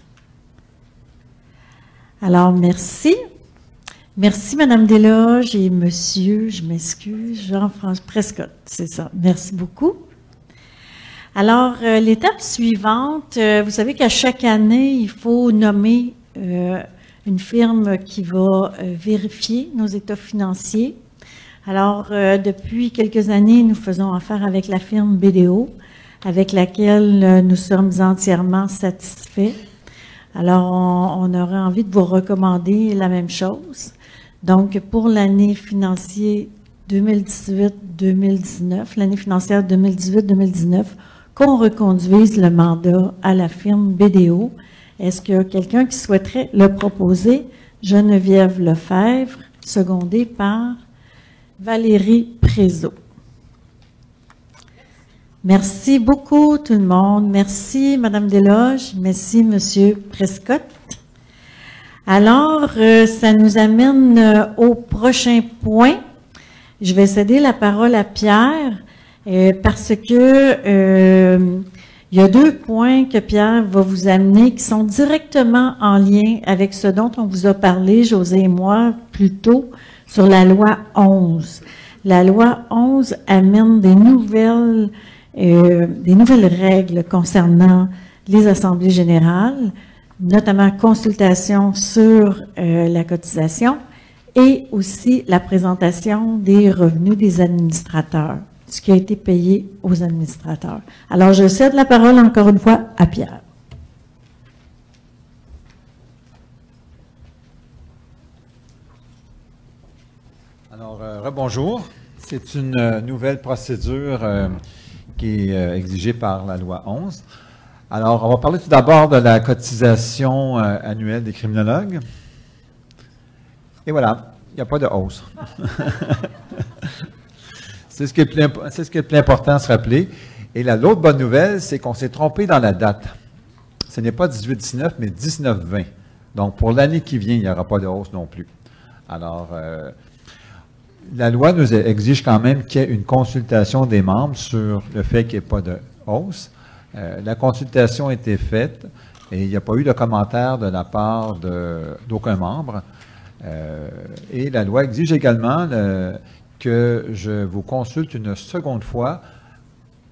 Alors, merci. Merci, Madame Desloges et Monsieur, je m'excuse, Jean-François Prescott, c'est ça. Merci beaucoup. Alors, l'étape suivante, vous savez qu'à chaque année, il faut nommer une firme qui va vérifier nos états financiers. Alors, depuis quelques années, nous faisons affaire avec la firme BDO, avec laquelle nous sommes entièrement satisfaits. Alors, on aurait envie de vous recommander la même chose. Donc, pour l'année financière 2018-2019, l'année financière 2018-2019, qu'on reconduise le mandat à la firme BDO. Est-ce qu'il y a quelqu'un qui souhaiterait le proposer? Geneviève Lefebvre, secondée par Valérie Prézot. Merci beaucoup tout le monde. Merci Madame Desloges. Merci Monsieur Prescott. Alors, ça nous amène au prochain point. Je vais céder la parole à Pierre parce que il y a 2 points que Pierre va vous amener qui sont directement en lien avec ce dont on vous a parlé, José et moi, plus tôt, sur la loi 11. La loi 11 amène des nouvelles règles concernant les assemblées générales, notamment consultation sur la cotisation et aussi la présentation des revenus des administrateurs, ce qui a été payé aux administrateurs. Alors, je cède la parole encore une fois à Pierre. Alors, rebonjour. C'est une nouvelle procédure qui est exigée par la loi 11. Alors, on va parler tout d'abord de la cotisation annuelle des criminologues. Et voilà, il n'y a pas de hausse. C'est ce qui est le plus important à se rappeler. Et l'autre bonne nouvelle, c'est qu'on s'est trompé dans la date. Ce n'est pas 18-19, mais 19-20. Donc, pour l'année qui vient, il n'y aura pas de hausse non plus. Alors, la loi nous exige quand même qu'il y ait une consultation des membres sur le fait qu'il n'y ait pas de hausse. La consultation a été faite et il n'y a pas eu de commentaire de la part d'aucun membre. Et la loi exige également que je vous consulte une seconde fois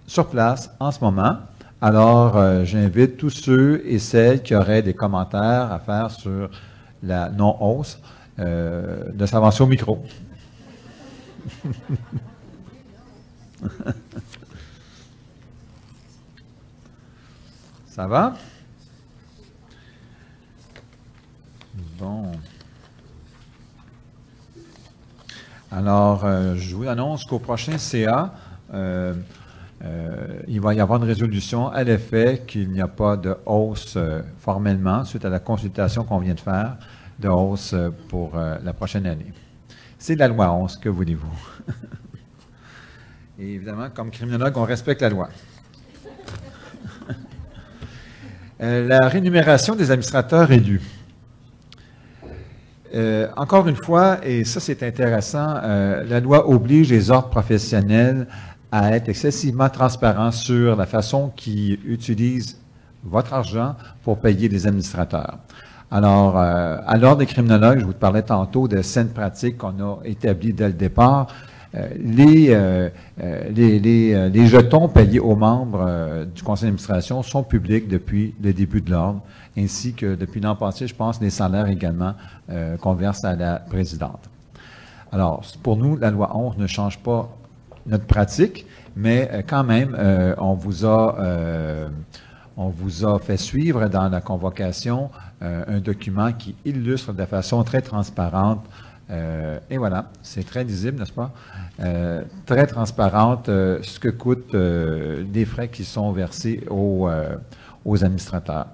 sur place en ce moment. Alors, j'invite tous ceux et celles qui auraient des commentaires à faire sur la non-hausse de s'avancer au micro. Ça va? Bon. Alors, je vous annonce qu'au prochain CA, il va y avoir une résolution à l'effet qu'il n'y a pas de hausse formellement, suite à la consultation qu'on vient de faire, de hausse pour la prochaine année. C'est la loi 11, que voulez-vous? Et évidemment, comme criminologue, on respecte la loi. La rémunération des administrateurs élus. Encore une fois, et ça c'est intéressant, la loi oblige les ordres professionnels à être excessivement transparents sur la façon qu'ils utilisent votre argent pour payer les administrateurs. Alors, à l'ordre des criminologues, je vous parlais tantôt de saines pratiques qu'on a établies dès le départ. Les jetons payés aux membres du conseil d'administration sont publics depuis le début de l'ordre, ainsi que depuis l'an passé, je pense, les salaires également qu'on verse à la présidente. Alors, pour nous, la loi 11 ne change pas notre pratique, mais quand même, on vous a fait suivre dans la convocation un document qui illustre de façon très transparente, et voilà, c'est très lisible, n'est-ce pas? Très transparente ce que coûtent les frais qui sont versés aux administrateurs.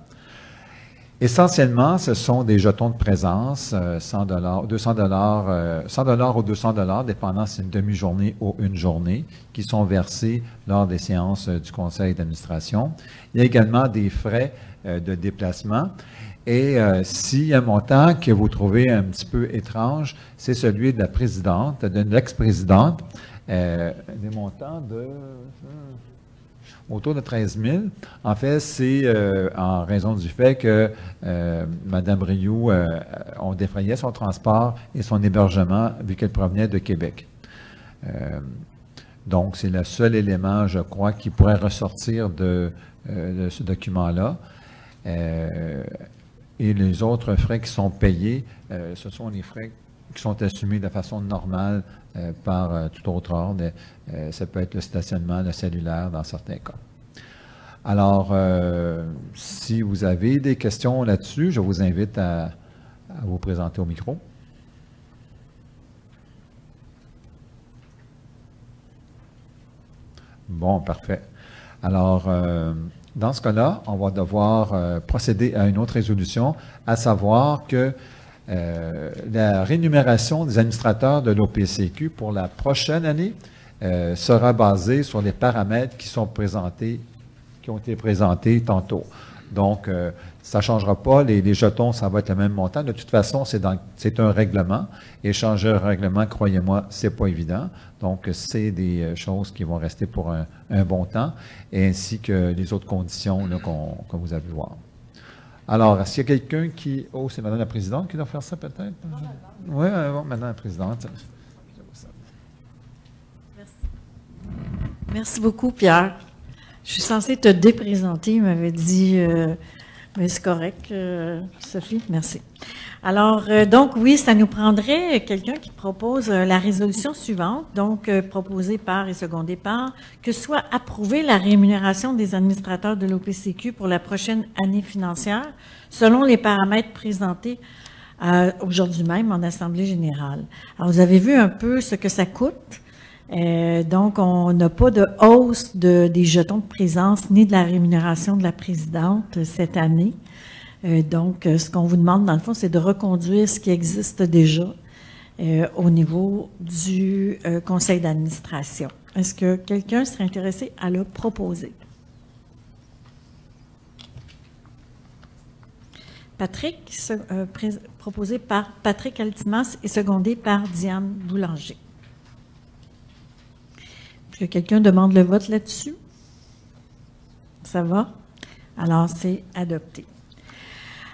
Essentiellement, ce sont des jetons de présence, $100, $200, $100 ou $200, dépendant si c'est une demi-journée ou une journée, qui sont versés lors des séances du conseil d'administration. Il y a également des frais de déplacement. Et s'il y a un montant que vous trouvez un petit peu étrange, c'est celui de la présidente, de l'ex-présidente, des montants de autour de 13 000. En fait, c'est en raison du fait que Mme Rioux, on défrayait son transport et son hébergement vu qu'elle provenait de Québec. Donc, c'est le seul élément, je crois, qui pourrait ressortir de ce document-là. Et les autres frais qui sont payés, ce sont les frais qui sont assumés de façon normale par tout autre ordre. Ça peut être le stationnement, le cellulaire dans certains cas. Alors, si vous avez des questions là-dessus, je vous invite à vous présenter au micro. Bon, parfait. Alors, dans ce cas-là, on va devoir procéder à une autre résolution, à savoir que la rémunération des administrateurs de l'OPCQ pour la prochaine année sera basée sur les paramètres qui sont présentés, qui ont été présentés tantôt. Donc, ça ne changera pas. Les jetons, ça va être le même montant. De toute façon, c'est un règlement. Et changer un règlement, croyez-moi, ce n'est pas évident. Donc, c'est des choses qui vont rester pour un bon temps, ainsi que les autres conditions que vous avez voir. Alors, est-ce qu'il y a quelqu'un qui... Oh, c'est Mme la Présidente qui doit faire ça, peut-être? Oui, bon, Mme la Présidente. Merci. Merci beaucoup, Pierre. Je suis censée te déprésenter, il m'avait dit, mais c'est correct, Sophie, merci. Alors, donc, oui, ça nous prendrait quelqu'un qui propose la résolution suivante, donc proposée par et secondée par, que soit approuvée la rémunération des administrateurs de l'OPCQ pour la prochaine année financière, selon les paramètres présentés aujourd'hui même en Assemblée générale. Alors, vous avez vu un peu ce que ça coûte. Donc, on n'a pas de hausse des jetons de présence ni de la rémunération de la présidente cette année. Donc, ce qu'on vous demande, dans le fond, c'est de reconduire ce qui existe déjà au niveau du conseil d'administration. Est-ce que quelqu'un serait intéressé à le proposer? Patrick, proposé par Patrick Altimas et secondé par Diane Boulanger. Est-ce que quelqu'un demande le vote là-dessus? Ça va? Alors, c'est adopté.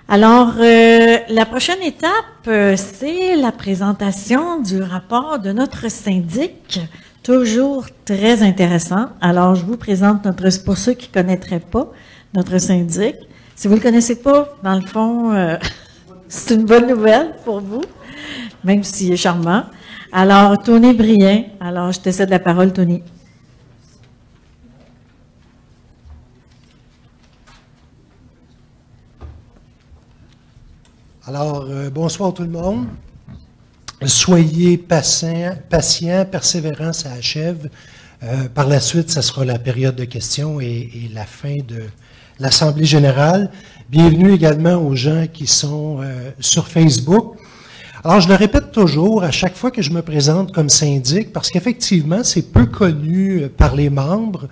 Alors, la prochaine étape, c'est la présentation du rapport de notre syndic, toujours très intéressant. Alors, je vous présente pour ceux qui ne connaîtraient pas, notre syndic. Si vous ne le connaissez pas, dans le fond, c'est une bonne nouvelle pour vous, même s'il est charmant. Alors, Tony Brien, alors je te cède la parole, Tony. Alors, bonsoir tout le monde. Soyez patients, persévérants, ça achève. Par la suite, ça sera la période de questions et la fin de l'Assemblée générale. Bienvenue également aux gens qui sont sur Facebook. Alors, je le répète toujours à chaque fois que je me présente comme syndic, parce qu'effectivement, c'est peu connu par les membres,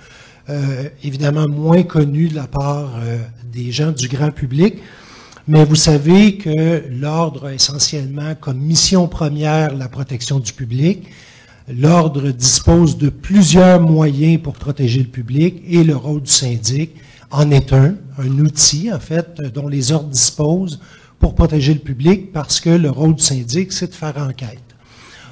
évidemment moins connu de la part des gens du grand public. Mais vous savez que l'Ordre a essentiellement comme mission première la protection du public. L'Ordre dispose de plusieurs moyens pour protéger le public et le rôle du syndic en est un outil, en fait, dont les ordres disposent pour protéger le public parce que le rôle du syndic, c'est de faire enquête.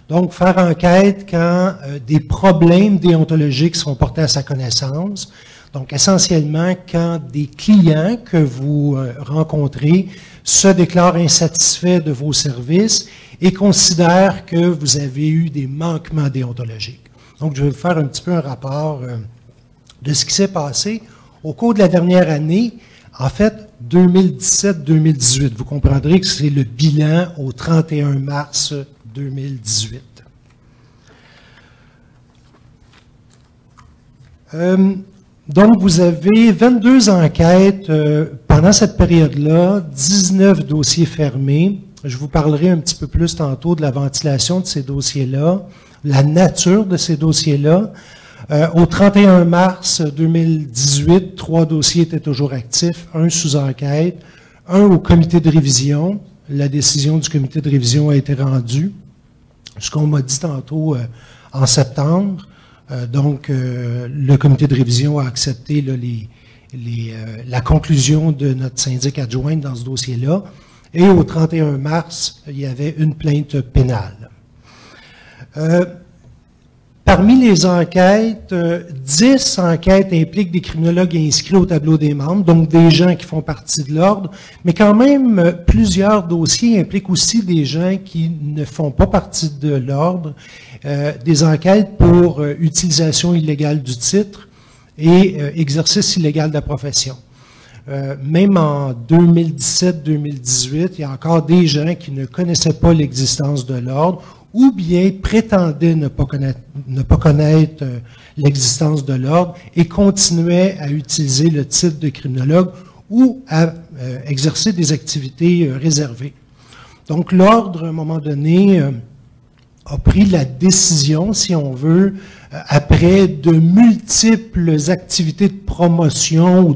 Donc, faire enquête quand des problèmes déontologiques sont portés à sa connaissance. Donc, essentiellement, quand des clients que vous rencontrez se déclarent insatisfaits de vos services et considèrent que vous avez eu des manquements déontologiques. Donc, je vais vous faire un petit peu un rapport de ce qui s'est passé au cours de la dernière année, en fait, 2017-2018. Vous comprendrez que c'est le bilan au 31 mars 2018. Donc, vous avez 22 enquêtes pendant cette période-là, 19 dossiers fermés. Je vous parlerai un petit peu plus tantôt de la ventilation de ces dossiers-là, la nature de ces dossiers-là. Au 31 mars 2018, 3 dossiers étaient toujours actifs, 1 sous enquête, 1 au comité de révision. La décision du comité de révision a été rendue, ce qu'on m'a dit tantôt en septembre. Donc, le comité de révision a accepté là, la conclusion de notre syndic adjointe dans ce dossier-là. Et au 31 mars, il y avait une plainte pénale. Parmi les enquêtes, 10 enquêtes impliquent des criminologues inscrits au tableau des membres, donc des gens qui font partie de l'ordre, mais quand même, plusieurs dossiers impliquent aussi des gens qui ne font pas partie de l'ordre, des enquêtes pour utilisation illégale du titre et exercice illégal de la profession. Même en 2017-2018, il y a encore des gens qui ne connaissaient pas l'existence de l'ordre ou bien prétendaient ne pas connaître l'existence de l'ordre et continuaient à utiliser le titre de criminologue ou à exercer des activités réservées. Donc, l'ordre, à un moment donné, a pris la décision, si on veut, après de multiples activités de promotion ou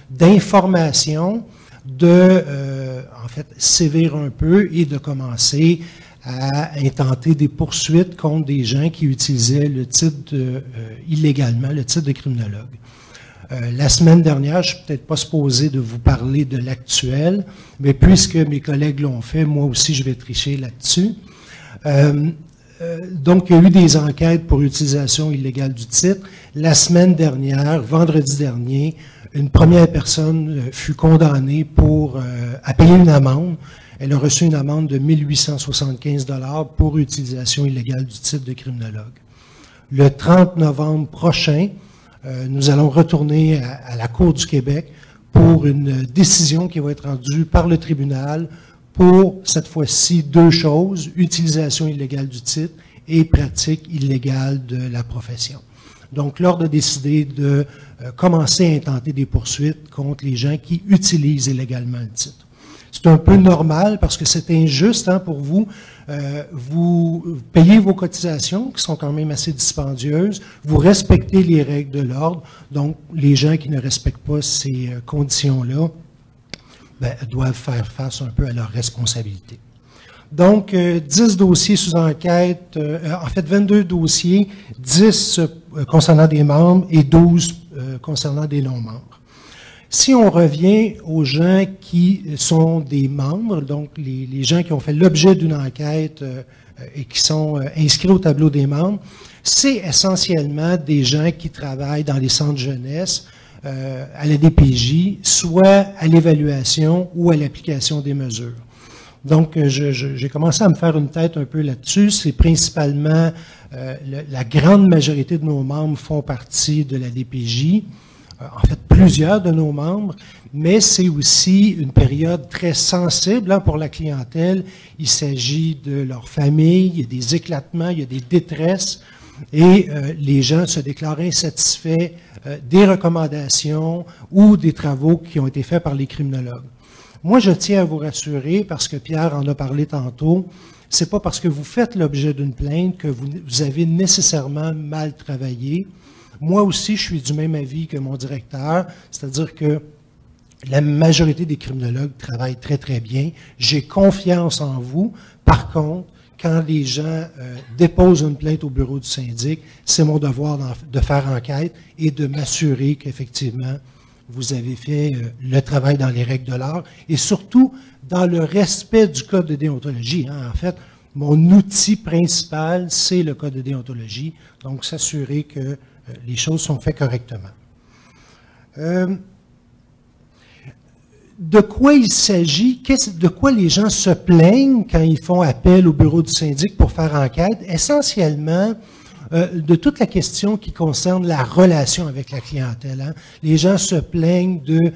d'information, en fait, sévir un peu et de commencer à intenter des poursuites contre des gens qui utilisaient le titre illégalement, le titre de criminologue. La semaine dernière, je ne suis peut-être pas supposé de vous parler de l'actuel, mais puisque mes collègues l'ont fait, moi aussi je vais tricher là-dessus. Donc, il y a eu des enquêtes pour utilisation illégale du titre. La semaine dernière, vendredi dernier, une première personne fut condamnée à payer une amende. Elle a reçu une amende de 1 875 $ pour utilisation illégale du titre de criminologue. Le 30 novembre prochain, nous allons retourner à la Cour du Québec pour une décision qui va être rendue par le tribunal pour, cette fois-ci, 2 choses, utilisation illégale du titre et pratique illégale de la profession. Donc, l'ordre a décidé de commencer à intenter des poursuites contre les gens qui utilisent illégalement le titre. C'est un peu normal parce que c'est injuste pour vous. Vous payez vos cotisations, qui sont quand même assez dispendieuses. Vous respectez les règles de l'ordre. Donc, les gens qui ne respectent pas ces conditions-là doivent faire face un peu à leurs responsabilités. Donc, 10 dossiers sous enquête, en fait 22 dossiers, 10 concernant des membres et 12 concernant des non-membres. Si on revient aux gens qui sont des membres, donc les gens qui ont fait l'objet d'une enquête et qui sont inscrits au tableau des membres, c'est essentiellement des gens qui travaillent dans les centres jeunesse, à la DPJ, soit à l'évaluation ou à l'application des mesures. Donc, j'ai commencé à me faire une tête un peu là-dessus. C'est principalement, la grande majorité de nos membres font partie de la DPJ. En fait, plusieurs de nos membres, mais c'est aussi une période très sensible pour la clientèle. Il s'agit de leur famille, il y a des éclatements, il y a des détresses, et les gens se déclarent insatisfaits des recommandations ou des travaux qui ont été faits par les criminologues. Moi, je tiens à vous rassurer, parce que Pierre en a parlé tantôt, c'est pas parce que vous faites l'objet d'une plainte que vous avez nécessairement mal travaillé. Moi aussi, je suis du même avis que mon directeur, c'est-à-dire que la majorité des criminologues travaillent très, très bien. J'ai confiance en vous. Par contre, quand les gens déposent une plainte au bureau du syndic, c'est mon devoir de faire enquête et de m'assurer qu'effectivement, vous avez fait le travail dans les règles de l'art et surtout dans le respect du code de déontologie. En fait, mon outil principal, c'est le code de déontologie, donc s'assurer que les choses sont faites correctement. De quoi il s'agit? De quoi les gens se plaignent quand ils font appel au bureau du syndic pour faire enquête? Essentiellement, de toute la question qui concerne la relation avec la clientèle. Hein. Les gens se plaignent de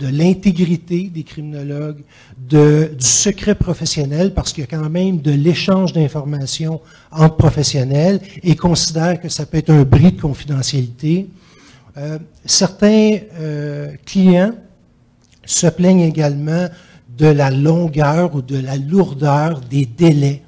l'intégrité des criminologues, du secret professionnel, parce qu'il y a quand même de l'échange d'informations entre professionnels, et considèrent que ça peut être un bris de confidentialité. Certains clients se plaignent également de la longueur ou de la lourdeur des délais,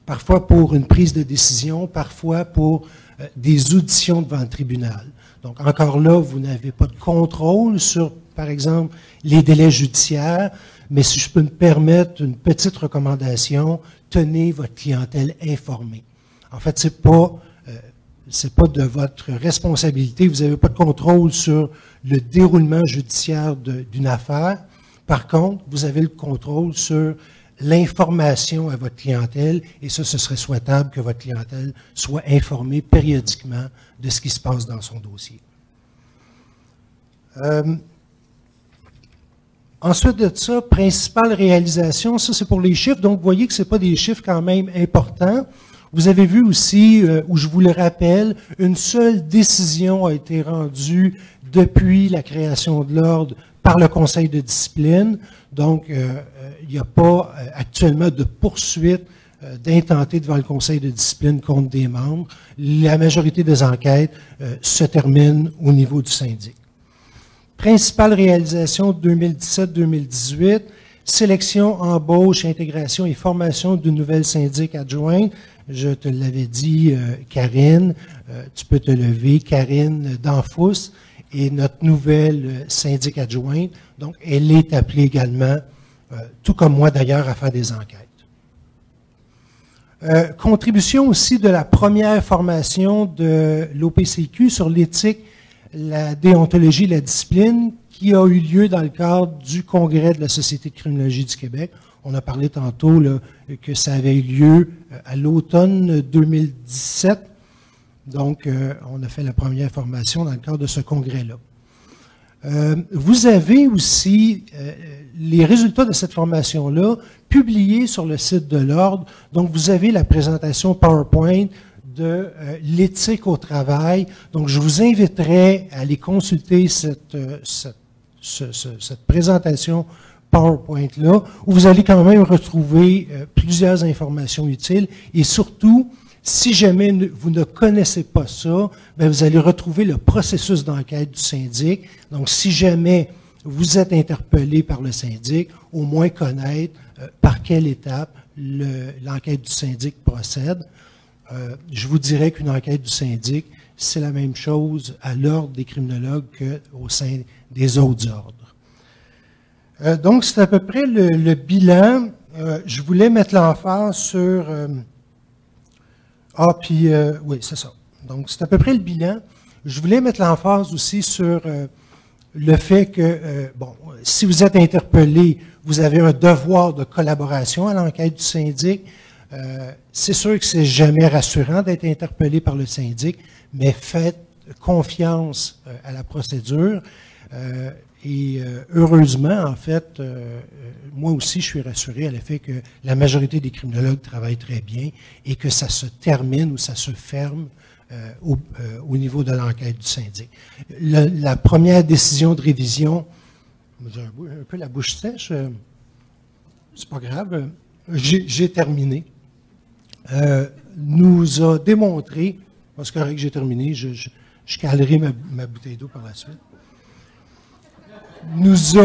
parfois pour une prise de décision, parfois pour des auditions devant le tribunal. Donc, encore là, vous n'avez pas de contrôle sur, par exemple, les délais judiciaires, mais si je peux me permettre une petite recommandation, tenez votre clientèle informée. En fait, c'est pas de votre responsabilité, vous n'avez pas de contrôle sur le déroulement judiciaire d'une affaire. Par contre, vous avez le contrôle sur l'information à votre clientèle, et ça, ce serait souhaitable que votre clientèle soit informée périodiquement de ce qui se passe dans son dossier. Ensuite de ça, principale réalisation, ça c'est pour les chiffres, donc vous voyez que ce n'est pas des chiffres quand même importants. Vous avez vu aussi, où je vous le rappelle, une seule décision a été rendue depuis la création de l'ordre par le Conseil de discipline. Donc, il n'y a pas actuellement de poursuite d'intenter devant le Conseil de discipline contre des membres. La majorité des enquêtes se terminent au niveau du syndic. Principale réalisation 2017-2018, sélection, embauche, intégration et formation d'une nouvelle syndic adjointe. Je te l'avais dit, Karine, tu peux te lever, Karine Danfous est notre nouvelle syndic adjointe. Donc, elle est appelée également, tout comme moi d'ailleurs, à faire des enquêtes. Contribution aussi de la première formation de l'OPCQ sur l'éthique, la déontologie et la discipline qui a eu lieu dans le cadre du Congrès de la Société de criminologie du Québec. On a parlé tantôt là, que ça avait eu lieu à l'automne 2017. Donc, on a fait la première formation dans le cadre de ce congrès-là. Vous avez aussi les résultats de cette formation-là publiés sur le site de l'Ordre. Donc, vous avez la présentation PowerPoint de l'éthique au travail. Donc, je vous inviterai à aller consulter cette présentation PowerPoint-là, où vous allez quand même retrouver plusieurs informations utiles. Et surtout, si jamais vous ne connaissez pas ça, bien, vous allez retrouver le processus d'enquête du syndic. Donc, si jamais vous êtes interpellé par le syndic, au moins connaître par quelle étape l'enquête du syndic procède. Je vous dirais qu'une enquête du syndic, c'est la même chose à l'ordre des criminologues qu'au sein des autres ordres. Donc, c'est à peu près le bilan. Je voulais mettre l'emphase sur... oui, c'est ça. Donc, c'est à peu près le bilan. Je voulais mettre l'emphase aussi sur le fait que, si vous êtes interpellé, vous avez un devoir de collaboration à l'enquête du syndic. C'est sûr que c'est jamais rassurant d'être interpellé par le syndic, mais faites confiance à la procédure. Et heureusement, en fait, moi aussi, je suis rassuré à l'effet que la majorité des criminologues travaillent très bien et que ça se termine ou ça se ferme au niveau de l'enquête du syndic. La première décision de révision, j'ai un peu la bouche sèche, c'est pas grave, j'ai terminé, nous a démontré, parce que j'ai terminé, je calerai ma bouteille d'eau par la suite, nous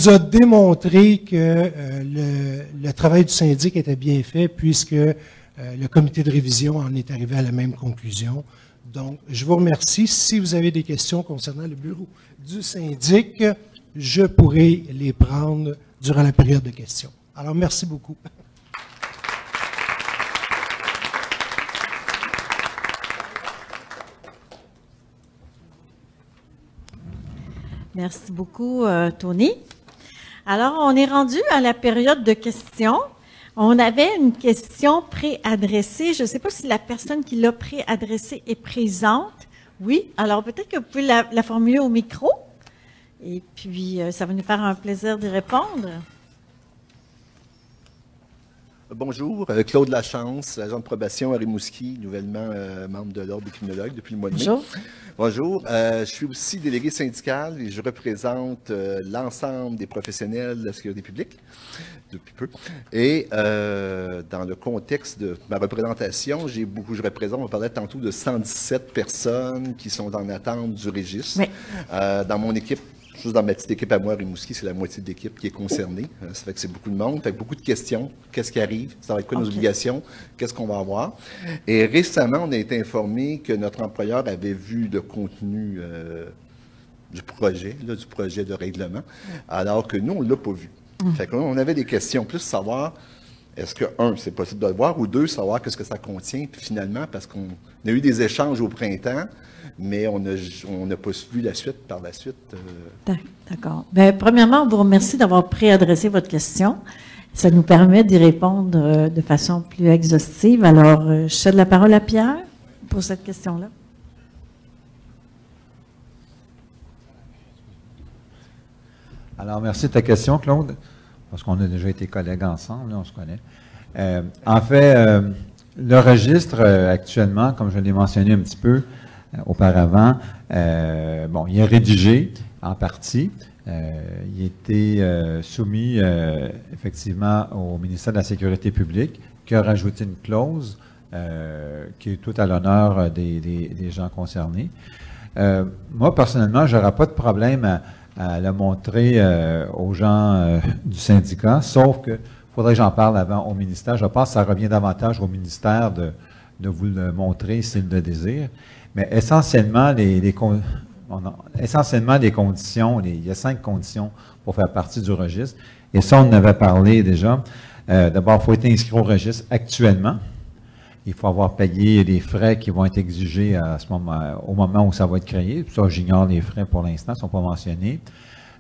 a démontré que le travail du syndic était bien fait puisque le comité de révision en est arrivé à la même conclusion. Donc, je vous remercie. Si vous avez des questions concernant le bureau du syndic, je pourrai les prendre durant la période de questions. Alors, merci beaucoup. Merci beaucoup, Tony. Alors, on est rendu à la période de questions. On avait une question préadressée. Je ne sais pas si la personne qui l'a préadressée est présente. Oui, alors peut-être que vous pouvez la formuler au micro. Et puis, ça va nous faire un plaisir d'y répondre. Bonjour, Claude Lachance, agent de probation à Rimouski, nouvellement membre de l'Ordre des criminologues depuis le mois de mai. Bonjour. Bonjour, je suis aussi délégué syndical et je représente l'ensemble des professionnels de la sécurité publique depuis peu. Et dans le contexte de ma représentation, je représente, on parlait tantôt de 117 personnes qui sont en attente du registre. Oui. Dans mon équipe, juste dans ma petite équipe à moi, Rimouski, c'est la moitié de l'équipe qui est concernée. Ça fait que c'est beaucoup de monde, ça fait beaucoup de questions. Qu'est-ce qui arrive? Ça va être quoi nos obligations? Qu'est-ce qu'on va avoir? Et récemment, on a été informé que notre employeur avait vu le contenu du projet de règlement, alors que nous, on ne l'a pas vu. Fait que là, on avait des questions, plus savoir, est-ce que, un, c'est possible de le voir, ou deux, savoir qu'est-ce que ça contient. Puis finalement, parce qu'on a eu des échanges au printemps, mais on n'a pas vu la suite par la suite. D'accord. Bien, premièrement, on vous remercie d'avoir préadressé votre question. Ça nous permet d'y répondre de façon plus exhaustive. Alors, je cède la parole à Pierre pour cette question-là. Alors, merci de ta question, Claude, parce qu'on a déjà été collègues ensemble, là, on se connaît. En fait, le registre, actuellement, comme je l'ai mentionné un petit peu auparavant, bon, il est rédigé en partie. Il a été soumis effectivement au ministère de la Sécurité publique, qui a rajouté une clause qui est tout à l'honneur des gens concernés. Moi, personnellement, je n'aurais pas de problème à le montrer aux gens du syndicat, sauf que faudrait que j'en parle avant au ministère. Je pense que ça revient davantage au ministère de vous le montrer s'il le désire. Mais essentiellement, essentiellement les conditions, il y a 5 conditions pour faire partie du registre. Et ça, on en avait parlé déjà. D'abord, il faut être inscrit au registre actuellement. Il faut avoir payé les frais qui vont être exigés à ce moment, au moment où ça va être créé. Ça, j'ignore les frais pour l'instant, ils ne sont pas mentionnés.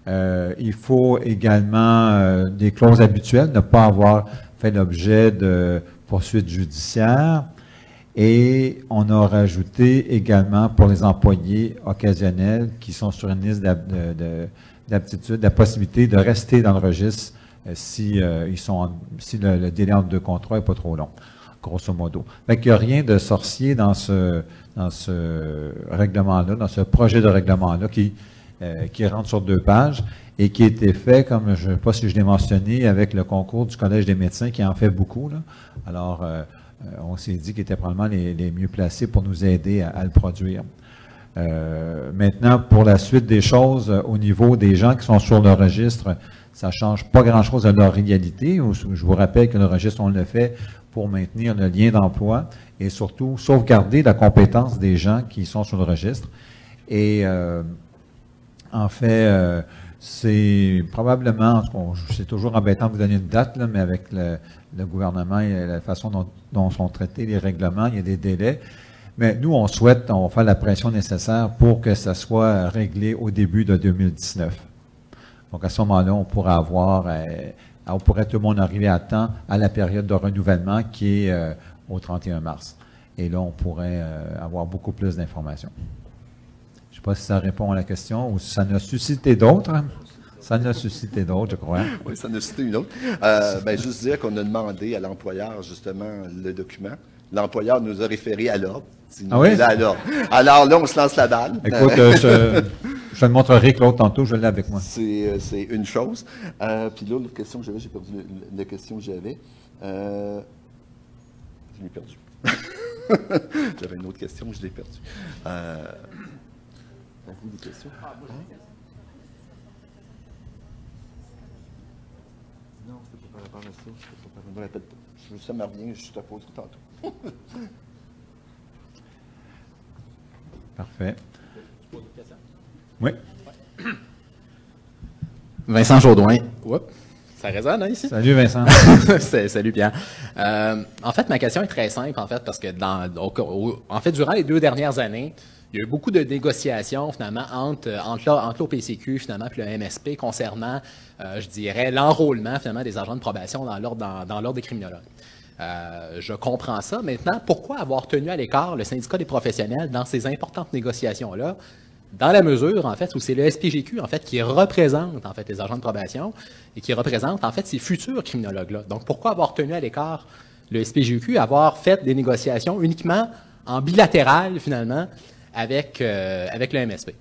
Il faut également des clauses habituelles, ne pas avoir fait l'objet de poursuites judiciaires. Et on a rajouté également pour les employés occasionnels qui sont sur une liste d'aptitude, la possibilité de rester dans le registre si le délai entre 2 contrats n'est pas trop long, grosso modo. Fait qu'il n'y a rien de sorcier dans ce règlement-là, dans ce projet de règlement-là qui rentre sur 2 pages et qui a été fait, comme je ne sais pas si je l'ai mentionné, avec le concours du Collège des médecins qui en fait beaucoup, là. Alors, on s'est dit qu'ils étaient probablement les mieux placés pour nous aider à le produire. Maintenant, pour la suite des choses, au niveau des gens qui sont sur le registre, ça ne change pas grand-chose à leur réalité. Je vous rappelle que le registre, on le fait pour maintenir le lien d'emploi et surtout sauvegarder la compétence des gens qui sont sur le registre. Et en fait, c'est probablement, c'est toujours embêtant de vous donner une date, là, mais avec le gouvernement et la façon dont sont traités les règlements, il y a des délais. Mais nous, on va faire la pression nécessaire pour que ça soit réglé au début de 2019. Donc, à ce moment-là, on pourra tout le monde arriver à temps à la période de renouvellement qui est au 31 mars. Et là, on pourrait avoir beaucoup plus d'informations. Je ne sais pas si ça répond à la question ou si ça en a suscité d'autres. Hein? Ça en a suscité d'autres, je crois. Oui, ça en a suscité une autre. Juste dire qu'on a demandé à l'employeur, justement, le document. L'employeur nous a référé à l'ordre. Ah oui? À l'ordre. Alors là, on se lance la balle. Écoute, je te montrerai que l'autre tantôt, je l'ai avec moi. C'est une chose. Puis là, l'autre question que j'avais, j'ai perdu la question que j'avais. Je l'ai perdu. J'avais une autre question, je l'ai perdue. Avez-vous des questions? Non, c'était pas par rapport à ça. Ça me revient, je te pose tout tantôt. Parfait. Oui. Vincent Jourdouin. Oups. Ça résonne, hein, ici? Salut, Vincent. Salut, Pierre. En fait, ma question est très simple, en fait, parce que durant les 2 dernières années, il y a eu beaucoup de négociations, finalement, entre l'OPCQ, finalement, puis le MSP concernant, je dirais, l'enrôlement, finalement, des agents de probation dans l'ordre des criminologues. Je comprends ça. Maintenant, pourquoi avoir tenu à l'écart le syndicat des professionnels dans ces importantes négociations-là? dans la mesure, en fait, où c'est le SPGQ, en fait, qui représente, en fait, les agents de probation et qui représente, en fait, ces futurs criminologues-là. Donc, pourquoi avoir tenu à l'écart le SPGQ, avoir fait des négociations uniquement en bilatéral, finalement, avec le MSP?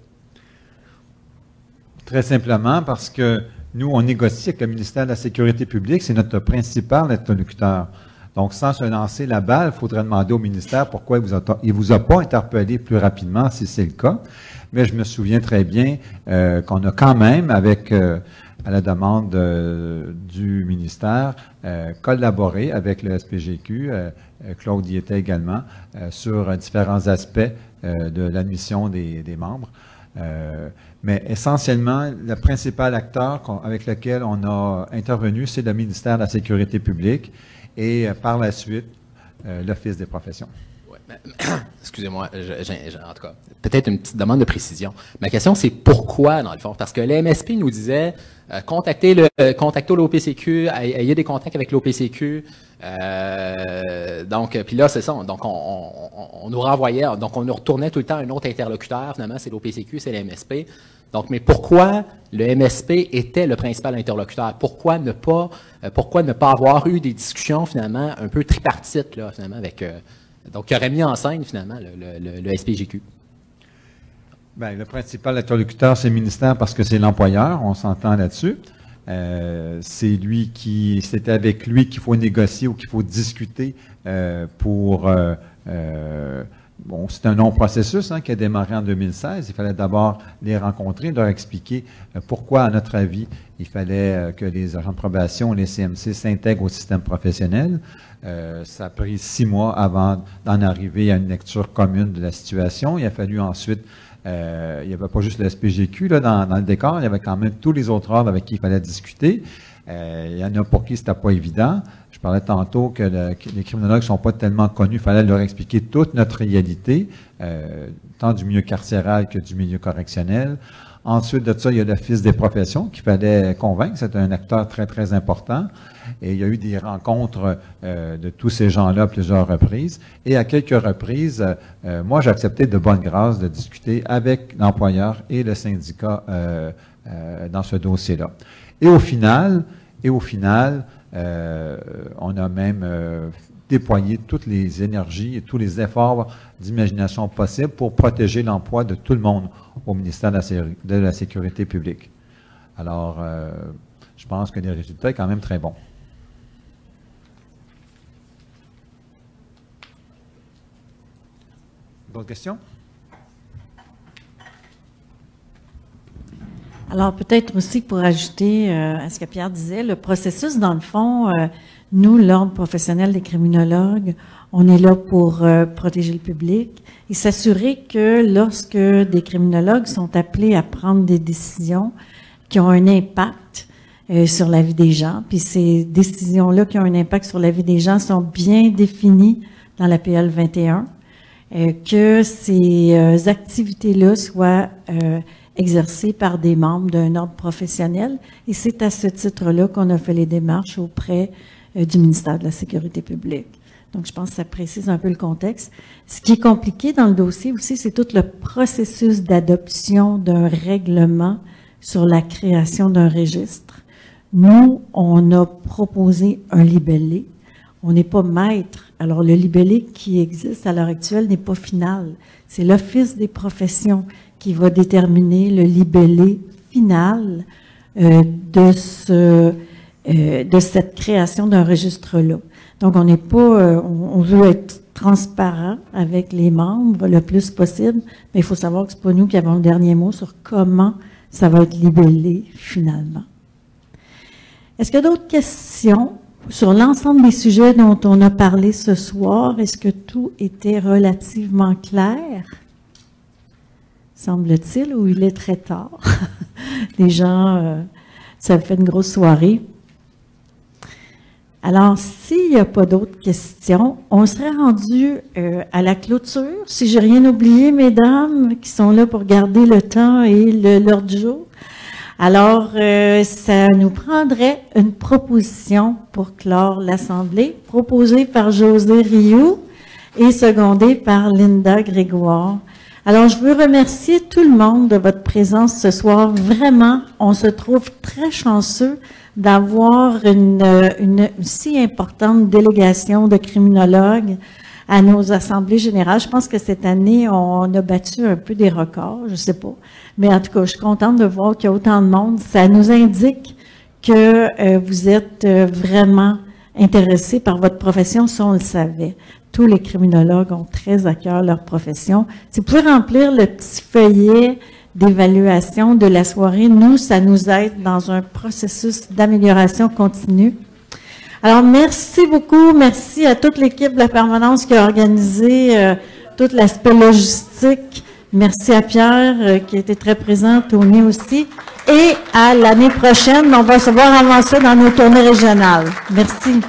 Très simplement parce que nous, on négocie avec le ministère de la Sécurité publique, c'est notre principal interlocuteur. Donc, sans se lancer la balle, il faudrait demander au ministère pourquoi il vous a pas interpellé plus rapidement, si c'est le cas. Mais je me souviens très bien qu'on a quand même, à la demande du ministère, collaboré avec le SPGQ, Claude y était également, sur différents aspects de l'admission des membres. Mais essentiellement, le principal acteur avec lequel on a intervenu, c'est le ministère de la Sécurité publique et par la suite, l'Office des professions. Ouais, excusez-moi, en tout cas, peut-être une petite demande de précision. Ma question, c'est pourquoi, dans le fond? Parce que l'MSP nous disait, contactez l'OPCQ, ayez des contacts avec l'OPCQ. Donc, puis là, c'est ça. Donc, on nous renvoyait, donc on nous retournait tout le temps à un autre interlocuteur. Finalement, c'est l'OPCQ, c'est l'MSP. Donc, mais pourquoi le MSP était le principal interlocuteur? Pourquoi ne pas avoir eu des discussions, finalement, un peu tripartites, là, finalement, avec... donc, qui aurait mis en scène, finalement, le SPGQ? Bien, le principal interlocuteur, c'est le ministère parce que c'est l'employeur, on s'entend là-dessus. C'est avec lui qu'il faut négocier ou qu'il faut discuter bon, c'est un long processus qui a démarré en 2016. Il fallait d'abord les rencontrer, leur expliquer pourquoi, à notre avis, il fallait que les agents de probation, les CMC, s'intègrent au système professionnel. Ça a pris 6 mois avant d'en arriver à une lecture commune de la situation. Il a fallu ensuite, il n'y avait pas juste le SPGQ là, dans le décor, il y avait quand même tous les autres ordres avec qui il fallait discuter. Il y en a pour qui c'était pas évident. Je parlais tantôt que les criminologues ne sont pas tellement connus. Il fallait leur expliquer toute notre réalité, tant du milieu carcéral que du milieu correctionnel. Ensuite de ça, il y a l'Office des professions qu'il fallait convaincre. C'est un acteur très, très important. Et il y a eu des rencontres de tous ces gens-là à plusieurs reprises. Et à quelques reprises, moi, j'ai accepté de bonne grâce de discuter avec l'employeur et le syndicat dans ce dossier-là. Et au final, on a même déployé toutes les énergies et tous les efforts d'imagination possibles pour protéger l'emploi de tout le monde au ministère de la Sécurité publique. Alors, je pense que les résultats sont quand même très bons. D'autres questions? Alors, peut-être aussi pour ajouter à ce que Pierre disait, le processus, dans le fond, nous, l'Ordre professionnel des criminologues, on est là pour protéger le public et s'assurer que lorsque des criminologues sont appelés à prendre des décisions qui ont un impact sur la vie des gens, puis ces décisions-là qui ont un impact sur la vie des gens sont bien définies dans la PL 21, que ces activités-là soient exercées par des membres d'un ordre professionnel. Et c'est à ce titre-là qu'on a fait les démarches auprès du ministère de la Sécurité publique. Donc, je pense que ça précise un peu le contexte. Ce qui est compliqué dans le dossier aussi, c'est tout le processus d'adoption d'un règlement sur la création d'un registre. Nous, on a proposé un libellé. On n'est pas maître. Alors, le libellé qui existe à l'heure actuelle n'est pas final. C'est l'Office des professions qui va déterminer le libellé final de cette création d'un registre-là. Donc, on n'est pas, on veut être transparent avec les membres le plus possible, mais il faut savoir que c'est pas nous qui avons le dernier mot sur comment ça va être libellé finalement. Est-ce qu'il y a d'autres questions sur l'ensemble des sujets dont on a parlé ce soir? Est-ce que tout était relativement clair? Semble-t-il, ou il est très tard. Les gens, ça fait une grosse soirée. Alors, s'il n'y a pas d'autres questions, on serait rendu à la clôture. Si j'ai rien oublié, mesdames, qui sont là pour garder le temps et l'ordre du jour. Alors, ça nous prendrait une proposition pour clore l'Assemblée, proposée par José Rioux et secondée par Linda Grégoire. Alors, je veux remercier tout le monde de votre présence ce soir. Vraiment, on se trouve très chanceux d'avoir une si importante délégation de criminologues à nos assemblées générales. Je pense que cette année, on a battu un peu des records, je sais pas. Mais en tout cas, je suis contente de voir qu'il y a autant de monde. Ça nous indique que vous êtes vraiment intéressés par votre profession, ça on le savait. Tous les criminologues ont très à cœur leur profession. Si vous pouvez remplir le petit feuillet d'évaluation de la soirée, nous, ça nous aide dans un processus d'amélioration continue. Alors, merci beaucoup. Merci à toute l'équipe de la permanence qui a organisé tout l'aspect logistique. Merci à Pierre qui a été très présent, Tony aussi. Et à l'année prochaine, on va se voir avant ça dans nos tournées régionales. Merci.